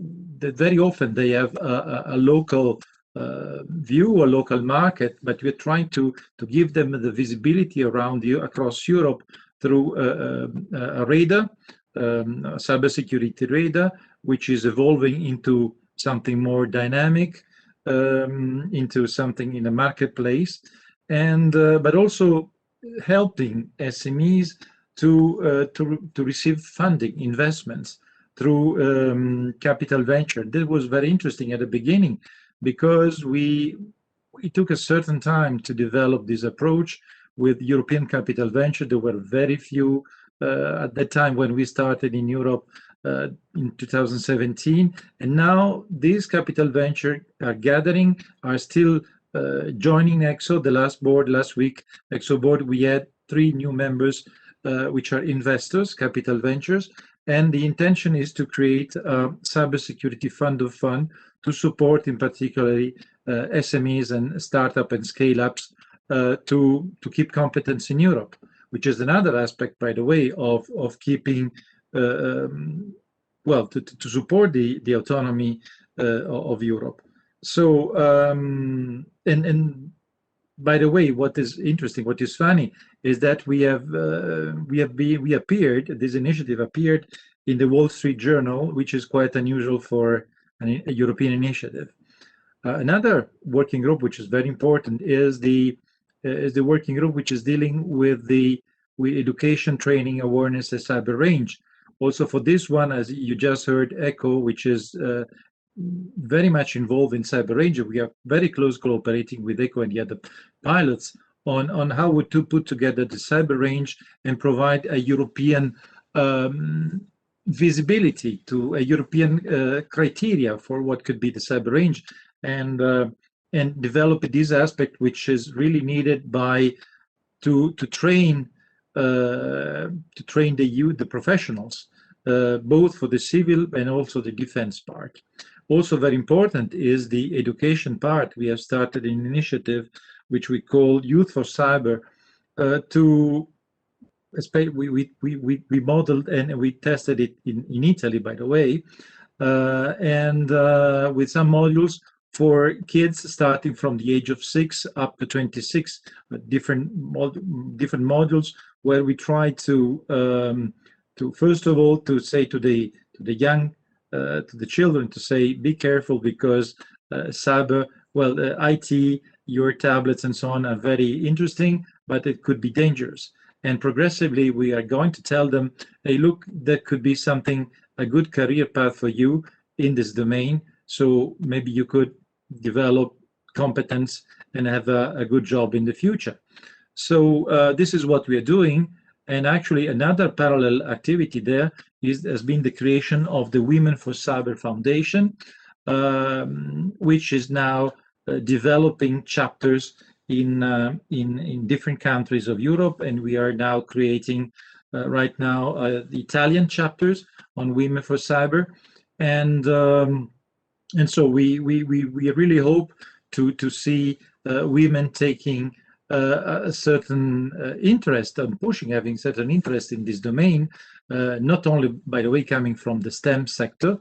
often they have a local view, a local market, but we're trying to give them the visibility around across Europe through a radar, cybersecurity radar, which is evolving into something more dynamic, into something in a marketplace, and but also helping SMEs to receive funding, investments through capital venture. That was very interesting at the beginning, because it took a certain time to develop this approach with European capital venture. There were very few at that time when we started in Europe in 2017, and now these capital venture are gathering, are still joining ECSO. The last week, ECSO board, we had 3 new members which are investors, capital ventures, and the intention is to create a cybersecurity fund of fund to support, in particularly SMEs and startup and scale-ups to keep competence in Europe, which is another aspect, by the way, of keeping well, to support the autonomy of Europe. So and by the way, what is interesting, what is funny, is that we appeared. This initiative appeared in the Wall Street Journal, which is quite unusual for a European initiative. Another working group which is very important is the working group which is dealing with education, training, awareness, and cyber range. Also for this one, as you just heard, ECHO, which is very much involved in cyber range, we are very close cooperating with ECHO and the other pilots on how to put together the cyber range and provide a European visibility, to a European criteria for what could be the cyber range, and develop this aspect which is really needed to train the professionals, both for the civil and also the defense part. Also very important is the education part. We have started an initiative which we call Youth for Cyber. We modeled and we tested it in Italy, by the way, and with some modules for kids starting from the age of 6 up to 26, different modules, where we try to first of all to say to the young to the children, to say, be careful, because cyber well, IT, your tablets and so on are very interesting, but it could be dangerous. And progressively, we are going to tell them, hey, look, that could be something, a good career path for you in this domain. So maybe you could develop competence and have a good job in the future. So this is what we are doing. And actually, another parallel activity there has been the creation of the Women for Cyber Foundation, which is now developing chapters in different countries of Europe, and we are now creating right now the Italian chapters on Women for Cyber, and so we really hope to see women taking a certain interest and having certain interest in this domain, not only, by the way, coming from the STEM sector,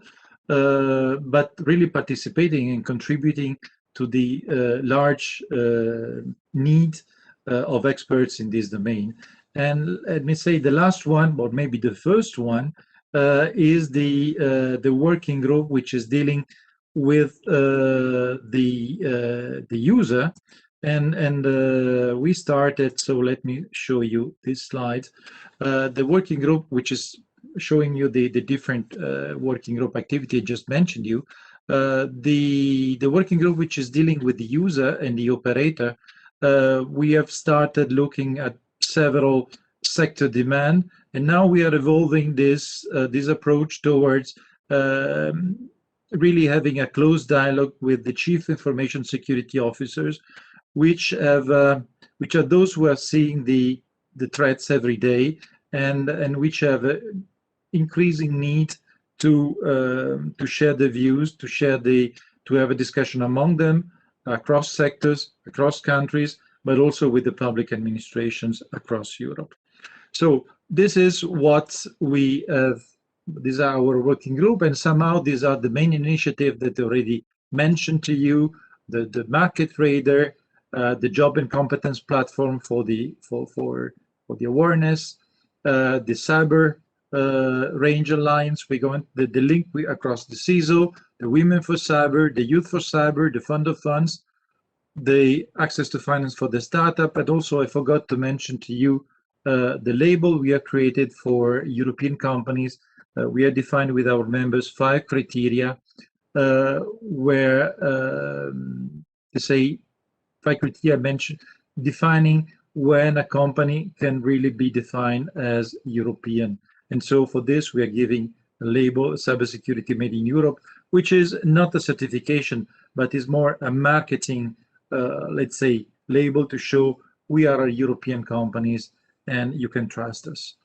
but really participating and contributing to the large need of experts in this domain. And let me say the last one, or maybe the first one, is the working group which is dealing with the user. And we started, so let me show you this slide. The working group, which is showing you the different working group activity I just mentioned you. The working group which is dealing with the user and the operator, we have started looking at several sector demand, and now we are evolving this approach towards really having a close dialogue with the chief information security officers, which are those who are seeing the threats every day, and which have an increasing need to share the views, to have a discussion among them across sectors, across countries, but also with the public administrations across Europe. So this is what we have. These are our working group, and somehow these are the main initiatives that I already mentioned to you: the market radar, the job and competence platform for the awareness, the cyber range alliance. We're going the link across the CISO, the Women for Cyber, the Youth for Cyber, the Fund of Funds, the access to finance for the startup. But also, I forgot to mention to you the label we have created for European companies. We have defined with our members 5 criteria where to say 5 criteria mentioned defining when a company can really be defined as European. And so for this, we are giving a label, Cybersecurity Made in Europe, which is not a certification, but is more a marketing, let's say, label to show we are European companies and you can trust us.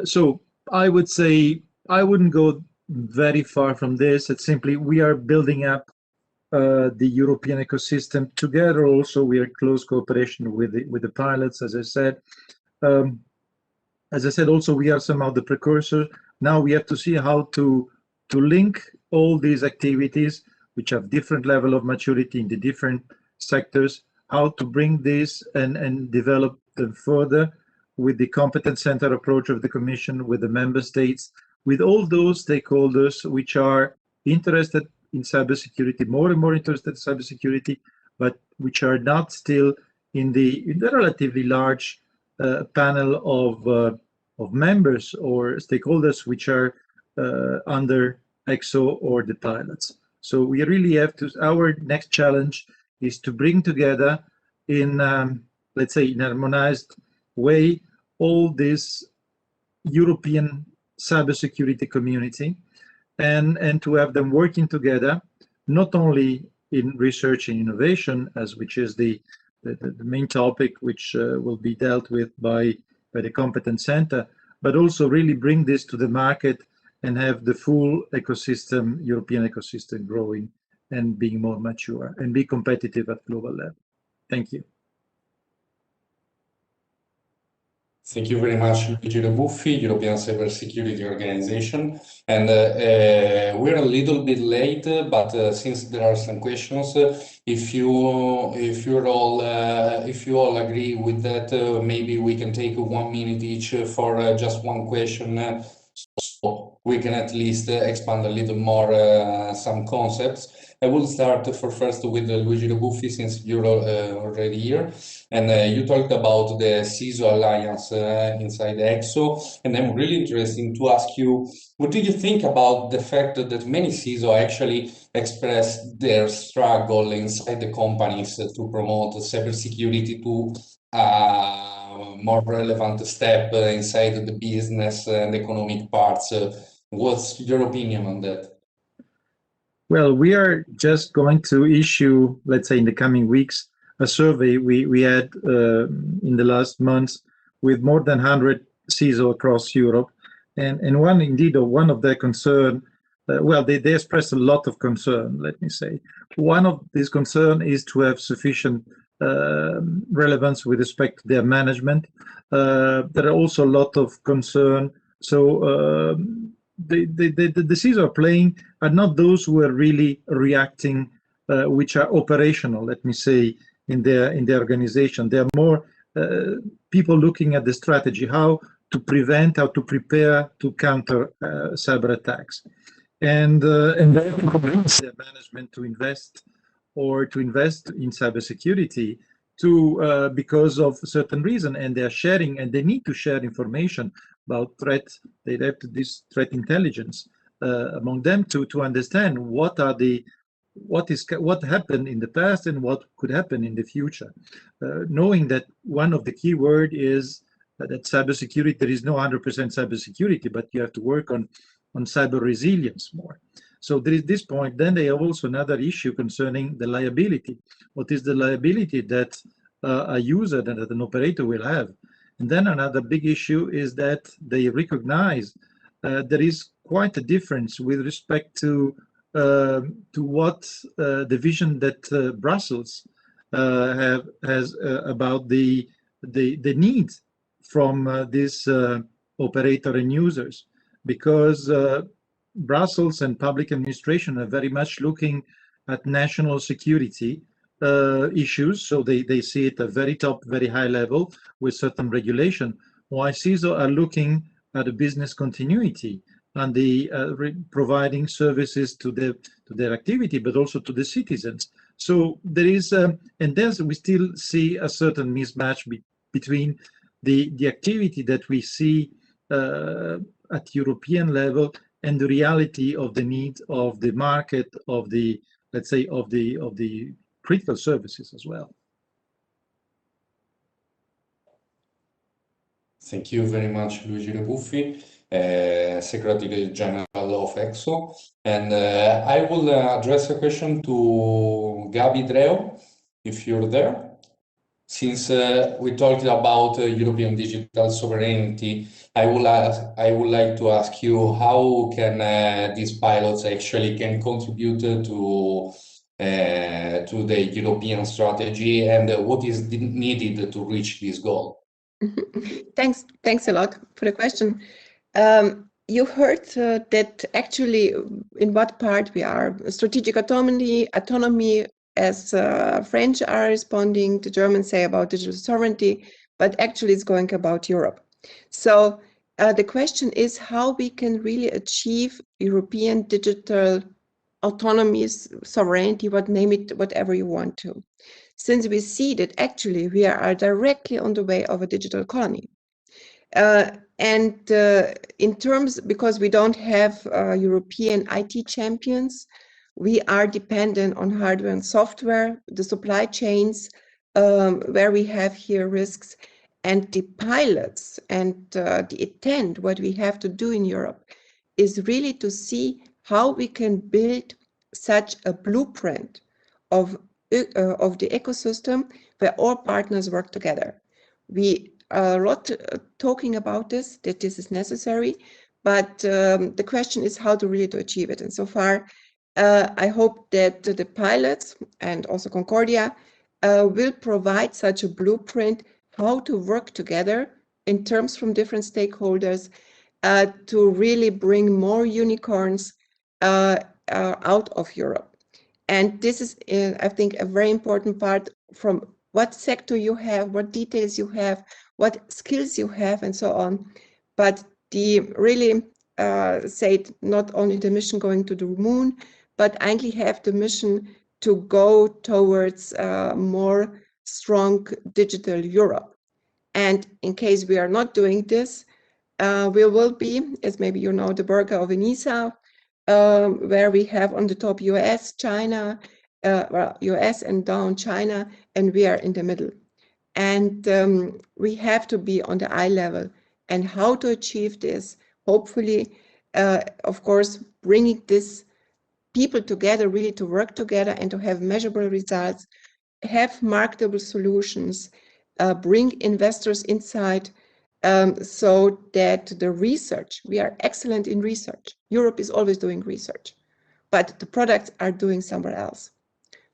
So I would say I wouldn't go very far from this. It's simply we are building up the European ecosystem together. Also, we are in close cooperation with the pilots, as I said. Also, we are somehow the precursor. Now we have to see how to link all these activities, which have different level of maturity in the different sectors, how to bring this and develop them further with the competence center approach of the Commission, with the member states, with all those stakeholders which are interested in cybersecurity, more and more interested in cybersecurity, but which are not still in the relatively large panel of members or stakeholders which are under ECSO or the pilots. So we really have to, our next challenge is to bring together in, let's say, in a harmonized way, all this European cybersecurity community and to have them working together, not only in research and innovation, which is the main topic which will be dealt with by the competence center, but also really bring this to the market and have the full ecosystem, European ecosystem, growing and being more mature and be competitive at global level. Thank you. Thank you very much, Luigi REBUFFI, European Cybersecurity Organization. And we're a little bit late, but since there are some questions, if you all agree with that, maybe we can take 1 minute each for just one question, so we can at least expand a little more some concepts. I will start first with Luigi REBUFFI, since you're already here. And you talked about the CISO Alliance inside ECSO, and I'm really interested to ask you, what do you think about the fact that many CISO actually express their struggle inside the companies to promote cybersecurity to more relevant step inside the business and economic parts? What's your opinion on that? Well, we are just going to issue, let's say in the coming weeks, a survey we had in the last months with more than 100 CISO across Europe. And one of their concern, well, they expressed a lot of concern, let me say. One of these concern is to have sufficient relevance with respect to their management. There are also a lot of concern. So the CISO are playing are not those who are really reacting, which are operational, let me say, in their organization. They are more people looking at the strategy, how to prevent, how to prepare to counter cyber attacks, and they convince their management to invest in cybersecurity because of certain reason, and they are sharing, and they need to share information about threats. They have this threat intelligence among them to understand what happened in the past and what could happen in the future, knowing that one of the key word is that cybersecurity, there is no 100% cybersecurity, but you have to work on cyber resilience more. So there is this point. Then they have also another issue concerning the liability. What is the liability that a user, that an operator will have? And then another big issue is that they recognize there is quite a difference with respect to what the vision that Brussels has about the need from this operator and users, because Brussels and public administration are very much looking at national security issues, so they see it at very top, very high level with certain regulation, while CISO are looking at a business continuity and the providing services to their activity, but also to the citizens. So there is, and there's, we still see a certain mismatch between the activity that we see at European level and the reality of the need of the market, of the, let's say, of the critical services as well. Thank you very much, Luigi REBUFFI, Secretary General of ECSO. And I will address a question to Gabi DREO, if you're there. Since we talked about European digital sovereignty, I would like to ask you, how can these pilots actually can contribute to the European strategy, and what is needed to reach this goal? Thanks a lot for the question. You heard that actually in what part we are. Strategic autonomy, as French are responding, the Germans say about digital sovereignty, but actually it's going about Europe. So the question is how we can really achieve European digital autonomy, sovereignty, name it, whatever you want to. Since we see that actually we are directly on the way of a digital economy. In terms, because we don't have European IT champions, we are dependent on hardware and software, the supply chains, where we have here risks, and the pilots and the intent, what we have to do in Europe is really to see how we can build such a blueprint of the ecosystem where all partners work together. We are a lot talking about this, that this is necessary, but the question is how to really achieve it. And so far, I hope that the pilots and also Concordia will provide such a blueprint how to work together in terms from different stakeholders to really bring more unicorns out of Europe. And this is, I think, a very important part from what sector you have, what details you have, what skills you have, and so on. But the really said not only the mission going to the moon, but actually have the mission to go towards more strong digital Europe. And in case we are not doing this, we will be, as maybe you know, the burger of ENISA, where we have on the top US, China, well, US and down China, and we are in the middle. And we have to be on the eye level. And how to achieve this? Hopefully, of course, bringing this people together, really to work together and to have measurable results, have marketable solutions, bring investors inside, so that the research, we are excellent in research. Europe is always doing research, but the products are doing somewhere else.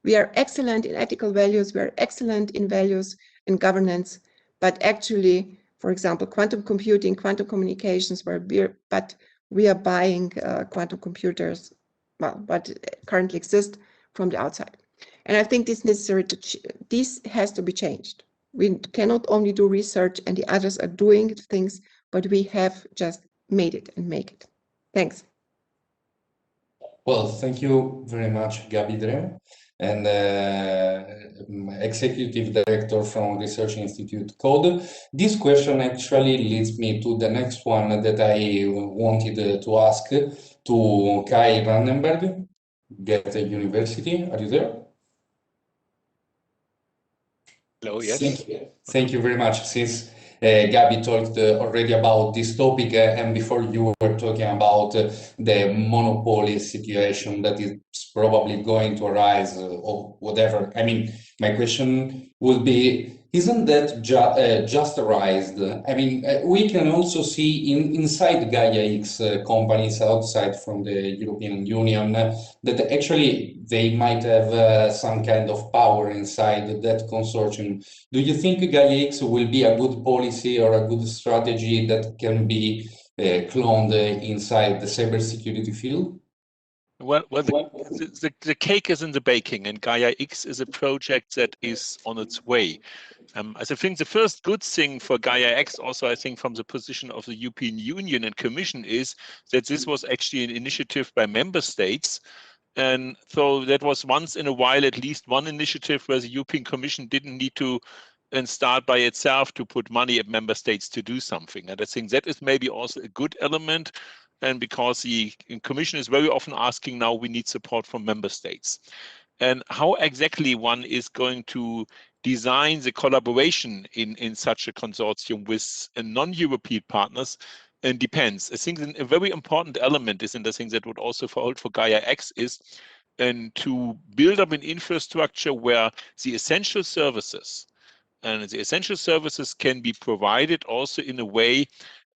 We are excellent in ethical values, we are excellent in values and governance, but actually, for example, quantum computing, quantum communications, but we are buying quantum computers, well, what currently exist from the outside. And I think this has to be changed. We cannot only do research and the others are doing things, but we have just made it and make it. Thanks. Well, thank you very much, Gabi DREO, and Executive Director from Research Institute Code. This question actually leads me to the next one that I wanted to ask to Kai RANNENBERG, Goethe University. Are you there? Hello, yes. Thank you very much. Since Gabi talked already about this topic, and before you were talking about the monopoly situation that is probably going to arise or whatever. I mean, my question would be, isn't that just arised? I mean, we can also see inside Gaia X companies outside from the European Union that actually they might have some kind of power inside that consortium. Do you think Gaia X will be a good policy or a good strategy that can be cloned inside the cybersecurity field? Well, the cake is in the baking, and Gaia X is a project that is on its way. As I think the first good thing for Gaia X, also I think from the position of the European Union and Commission, is that this was actually an initiative by member states. And so that was once in a while at least one initiative where the European Commission didn't need to start by itself to put money at member states to do something. And I think that is maybe also a good element. And because the Commission is very often asking now, we need support from member states. And how exactly one is going to design the collaboration in such a consortium with non-European partners and depends. I think a very important element is, and I think that would also hold for Gaia X, is to build up an infrastructure where the essential services can be provided also in a way,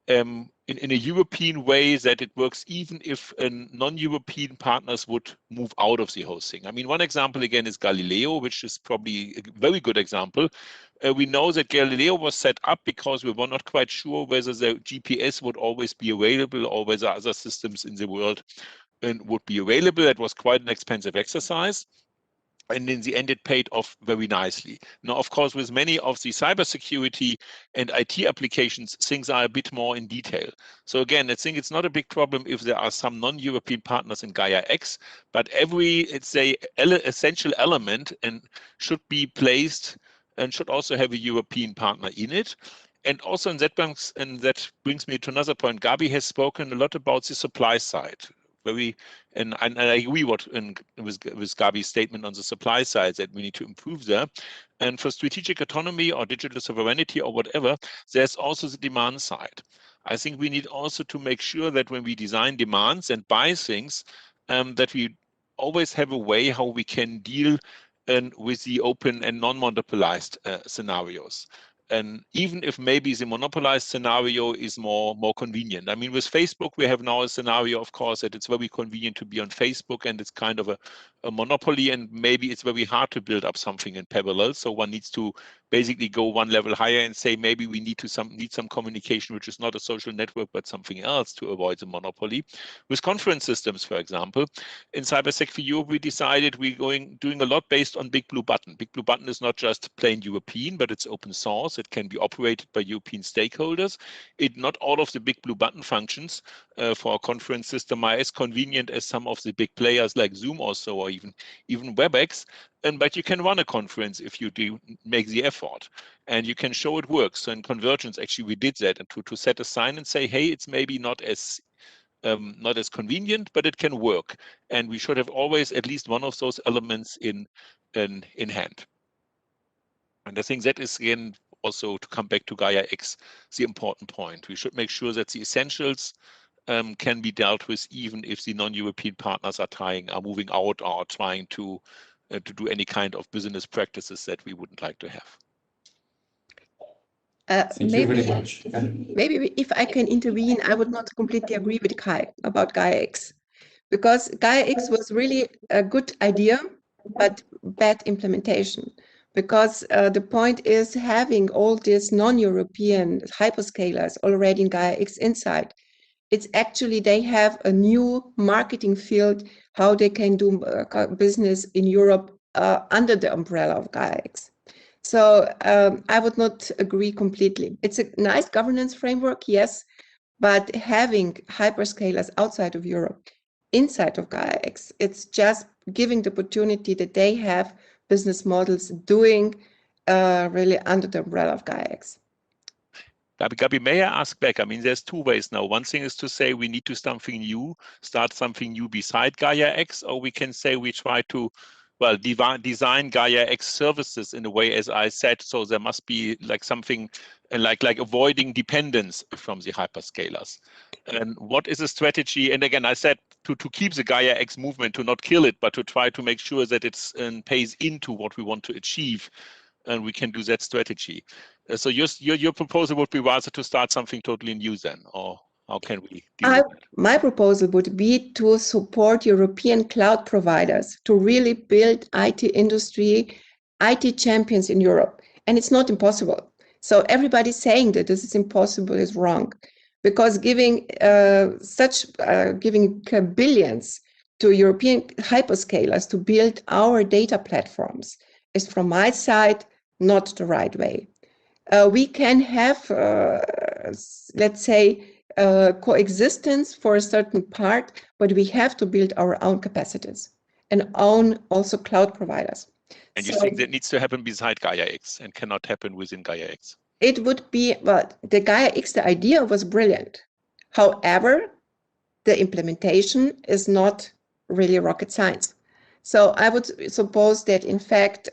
in a European way, that it works even if non-European partners would move out of the whole thing. I mean, one example again is Galileo, which is probably a very good example. We know that Galileo was set up because we were not quite sure whether the GPS would always be available or whether other systems in the world would be available. That was quite an expensive exercise. And in the end, it paid off very nicely. Now, of course, with many of the cybersecurity and IT applications, things are a bit more in detail. So again, I think it's not a big problem if there are some non-European partners in Gaia X, but every, let's say, essential element should be placed and should also have a European partner in it. And also in that brings me to another point. Gabi has spoken a lot about the supply side. And I agree with Gabi's statement on the supply side that we need to improve there. And for strategic autonomy or digital sovereignty or whatever, there's also the demand side. I think we need also to make sure that when we design demands and buy things, that we always have a way how we can deal with the open and non-monopolized scenarios. And even if maybe the monopolized scenario is more convenient. I mean, with Facebook, we have now a scenario, of course, that it's very convenient to be on Facebook and it's kind of a monopoly, and maybe it's very hard to build up something in parallel. So one needs to basically go one level higher and say, maybe we need some communication, which is not a social network, but something else to avoid the monopoly. With conference systems, for example, in Cybersec for Europe, we decided we're doing a lot based on Big Blue Button. Big Blue Button is not just plain European, but it's open source. It can be operated by European stakeholders. Not all of the Big Blue Button functions for a conference system are as convenient as some of the big players like Zoom or so, or even WebEx. But you can run a conference if you do make the effort, and you can show it works. So in Convergence, actually, we did that, and to set a sign and say, hey, it's maybe not as convenient, but it can work. And we should have always at least one of those elements in hand. And I think that is, again, also to come back to Gaia X, the important point. We should make sure that the essentials can be dealt with, even if the non-European partners are moving out or trying to do any kind of business practices that we wouldn't like to have. Thank you very much. Maybe if I can intervene, I would not completely agree with Kai about Gaia X, because Gaia X was really a good idea, but bad implementation. Because the point is having all these non-European hyperscalers already in Gaia X inside. It's actually, they have a new marketing field, how they can do business in Europe under the umbrella of Gaia X. So I would not agree completely. It's a nice governance framework, yes, but having hyperscalers outside of Europe, inside of Gaia X, it's just giving the opportunity that they have business models doing really under the umbrella of Gaia X. Gabi, may I ask back? I mean, there's two ways now. One thing is to say we need to start something new beside Gaia X, or we can say we try to, well, design Gaia X services in a way, as I said, so there must be like something like avoiding dependence from the hyperscalers. And what is a strategy? And again, I said to keep the Gaia X movement, to not kill it, but to try to make sure that it's pays into what we want to achieve, and we can do that strategy. So your proposal would be rather to start something totally new then, or how can we deal with that? My proposal would be to support European cloud providers to really build IT industry, IT champions in Europe. And it's not impossible. So everybody saying that this is impossible is wrong, because giving billions to European hyperscalers to build our data platforms is, from my side, not the right way. We can have, let's say, coexistence for a certain part, but we have to build our own capacities and own also cloud providers. And you think that needs to happen beside Gaia X and cannot happen within Gaia X? It would be, well, the Gaia X, the idea was brilliant. However, the implementation is not really rocket science. So I would suppose that, in fact,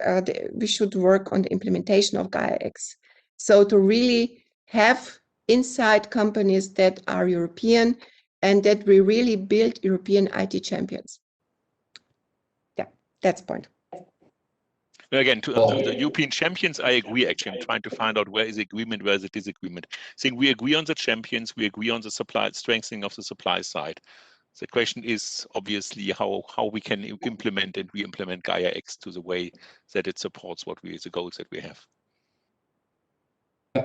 we should work on the implementation of Gaia X. So to really have inside companies that are European and that we really build European IT champions. Yeah, that's the point. Again, to the European champions, I agree. Actually, I'm trying to find out where is agreement, where is the disagreement. I think we agree on the champions, we agree on the supply, strengthening of the supply side. The question is obviously how we can implement and re-implement Gaia X to the way that it supports the goals that we have.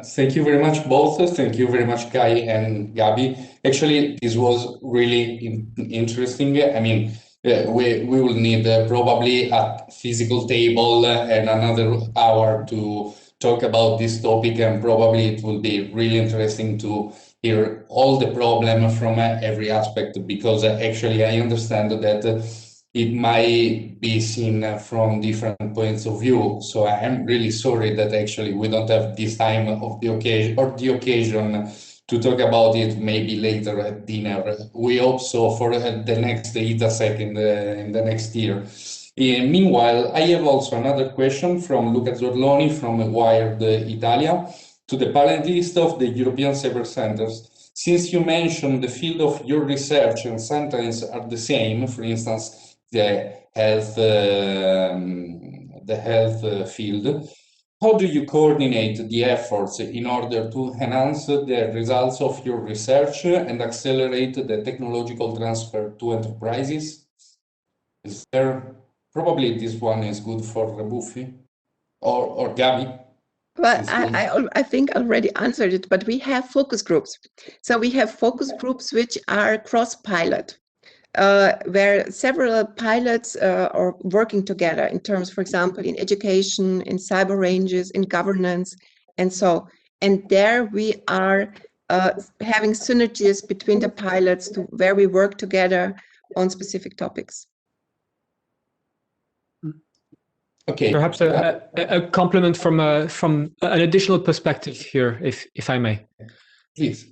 Thank you very much, both. Thank you very much, Kai and Gabi. Actually, this was really interesting. I mean, we will need probably a physical table and another hour to talk about this topic, and probably it will be really interesting to hear all the problem from every aspect, because actually I understand that it might be seen from different points of view. So I am really sorry that actually we don't have this time of the occasion to talk about it, maybe later at dinner. We hope so for the next ITASEC in the next year. Meanwhile, I have also another question from Luca Zorloni from Wired Italia to the panelist of the European Cyber Centers. Since you mentioned the field of your research and sometimes are the same, for instance, the health field, how do you coordinate the efforts in order to enhance the results of your research and accelerate the technological transfer to enterprises? Is there, probably this one is good for REBUFFI or Gabi? Well, I think I already answered it, but we have focus groups. So we have focus groups which are cross-pilot, where several pilots are working together in terms, for example, in education, in cyber ranges, in governance, and so. And there we are having synergies between the pilots to where we work together on specific topics. Okay. Perhaps a compliment from an additional perspective here, if I may. Please.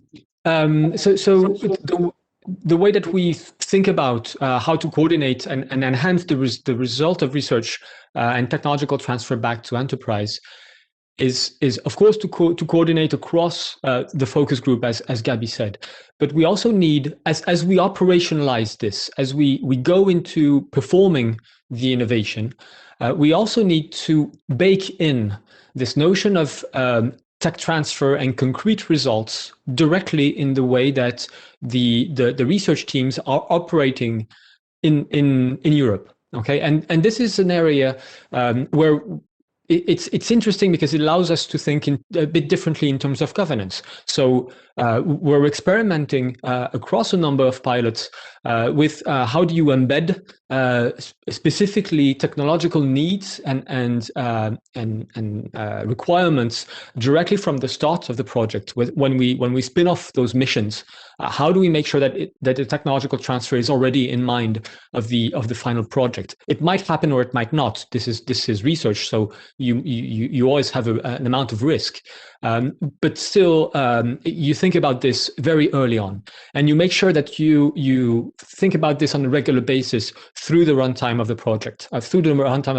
So the way that we think about how to coordinate and enhance the result of research and technological transfer back to enterprise is of course to coordinate across the focus group, as Gabi said. But we also need, as we operationalize this, as we go into performing the innovation, we also need to bake in this notion of tech transfer and concrete results directly in the way that the research teams are operating in Europe. Okay, and this is an area where it's interesting because it allows us to think a bit differently in terms of governance. So we're experimenting across a number of pilots with how do you embed specifically technological needs and requirements directly from the start of the project. When we spin off those missions, how do we make sure that the technological transfer is already in mind of the final project? It might happen or it might not. This is research, so you always have an amount of risk. But still, you think about this very early on, and you make sure that you think about this on a regular basis through the runtime of the project, through the runtime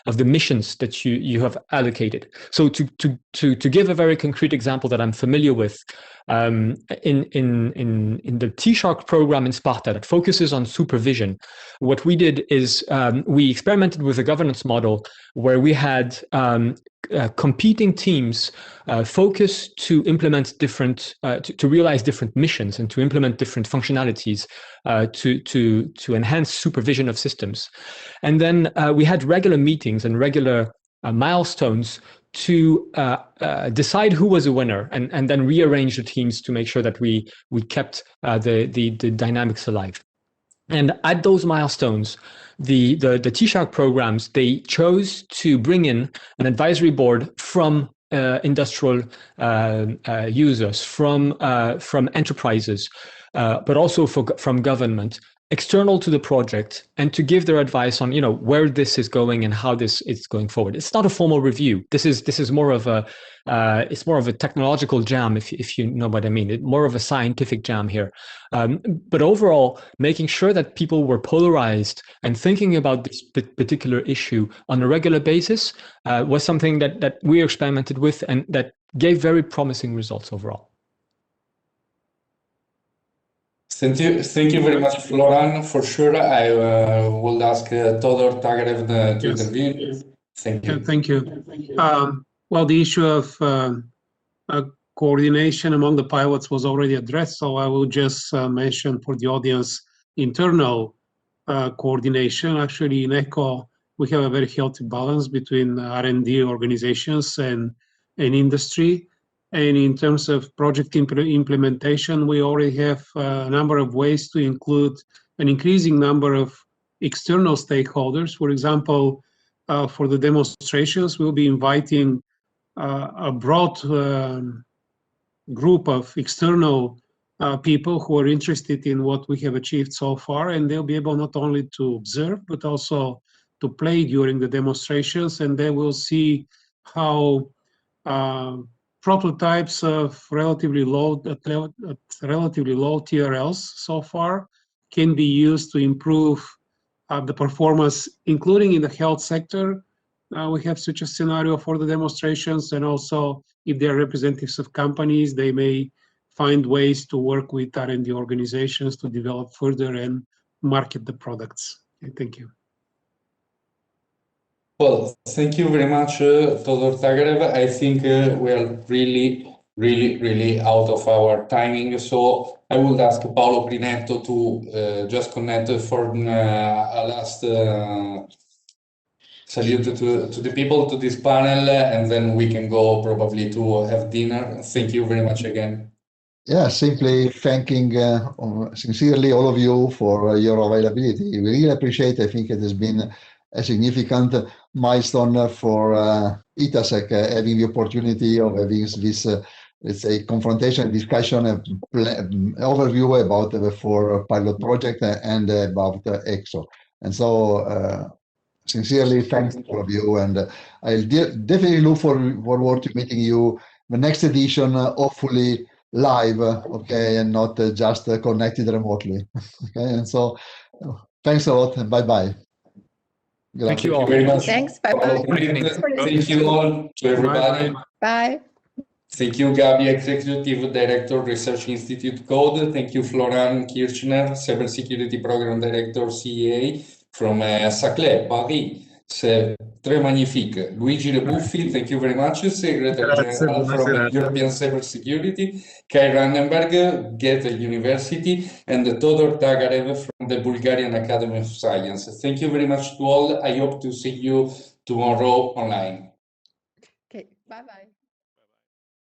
of the missions that you have allocated. So to give a very concrete example that I'm familiar with, in the T-Shark program in Sparta that focuses on supervision, what we did is we experimented with a governance model where we had competing teams focus to implement different, to realize different missions and to implement different functionalities to enhance supervision of systems. And then we had regular meetings and regular milestones to decide who was a winner and then rearrange the teams to make sure that we kept the dynamics alive. And at those milestones, the T-Shark programs, they chose to bring in an advisory board from industrial users, from enterprises, but also from government, external to the project, and to give their advice on where this is going and how this is going forward. It's not a formal review. This is more of a it's more of a technological jam, if you know what I mean. It's more of a scientific jam here. But overall, making sure that people were polarized and thinking about this particular issue on a regular basis was something that we experimented with and that gave very promising results overall. Thank you very much, Florent. For sure, I will ask Todor, TAGAREV to intervene. Thank you. Thank you. Well, the issue of coordination among the pilots was already addressed, so I will just mention for the audience internal coordination. Actually, in ECHO, we have a very healthy balance between R&D organizations and industry. And in terms of project implementation, we already have a number of ways to include an increasing number of external stakeholders. For example, for the demonstrations, we'll be inviting a broad group of external people who are interested in what we have achieved so far, and they'll be able not only to observe, but also to play during the demonstrations, and they will see how prototypes of relatively low TRLs so far can be used to improve the performance, including in the health sector. We have such a scenario for the demonstrations, and also if they're representatives of companies, they may find ways to work with R&D organizations to develop further and market the products. Okay, thank you. Well, thank you very much, Todor, TAGAREV. I think we are really out of our timing, so I would ask Paolo Prinetto to just connect for a last salute to the people, to this panel, and then we can go probably to have dinner. Thank you very much again. Yeah, simply thanking sincerely all of you for your availability. We really appreciate. I think it has been a significant milestone for ITASEC, having the opportunity of having this let's say, confrontation, discussion, overview about the 4 pilot project and about ECSO. And so, sincerely, thanks to all of you, and I'll definitely look forward to meeting you the next edition, hopefully live, okay, and not just connected remotely. Okay, and so thanks a lot, and bye-bye. Thank you all. Very much. Thanks. Bye-bye. Thank you all to everybody. Bye. Thank you, Gabi, Executive Director, Research Institute Code. Thank you, Florent Kirchner, Cybersecurity Program Director, CEA from Saclay, Paris. C'est très magnifique. Luigi REBUFFI, thank you very much, Secretary General from European Cybersecurity. RANNENBERG, Goethe University, and Todor TAGAREV from the Bulgarian Academy of Science. Thank you very much to all. I hope to see you tomorrow online. Okay, bye-bye.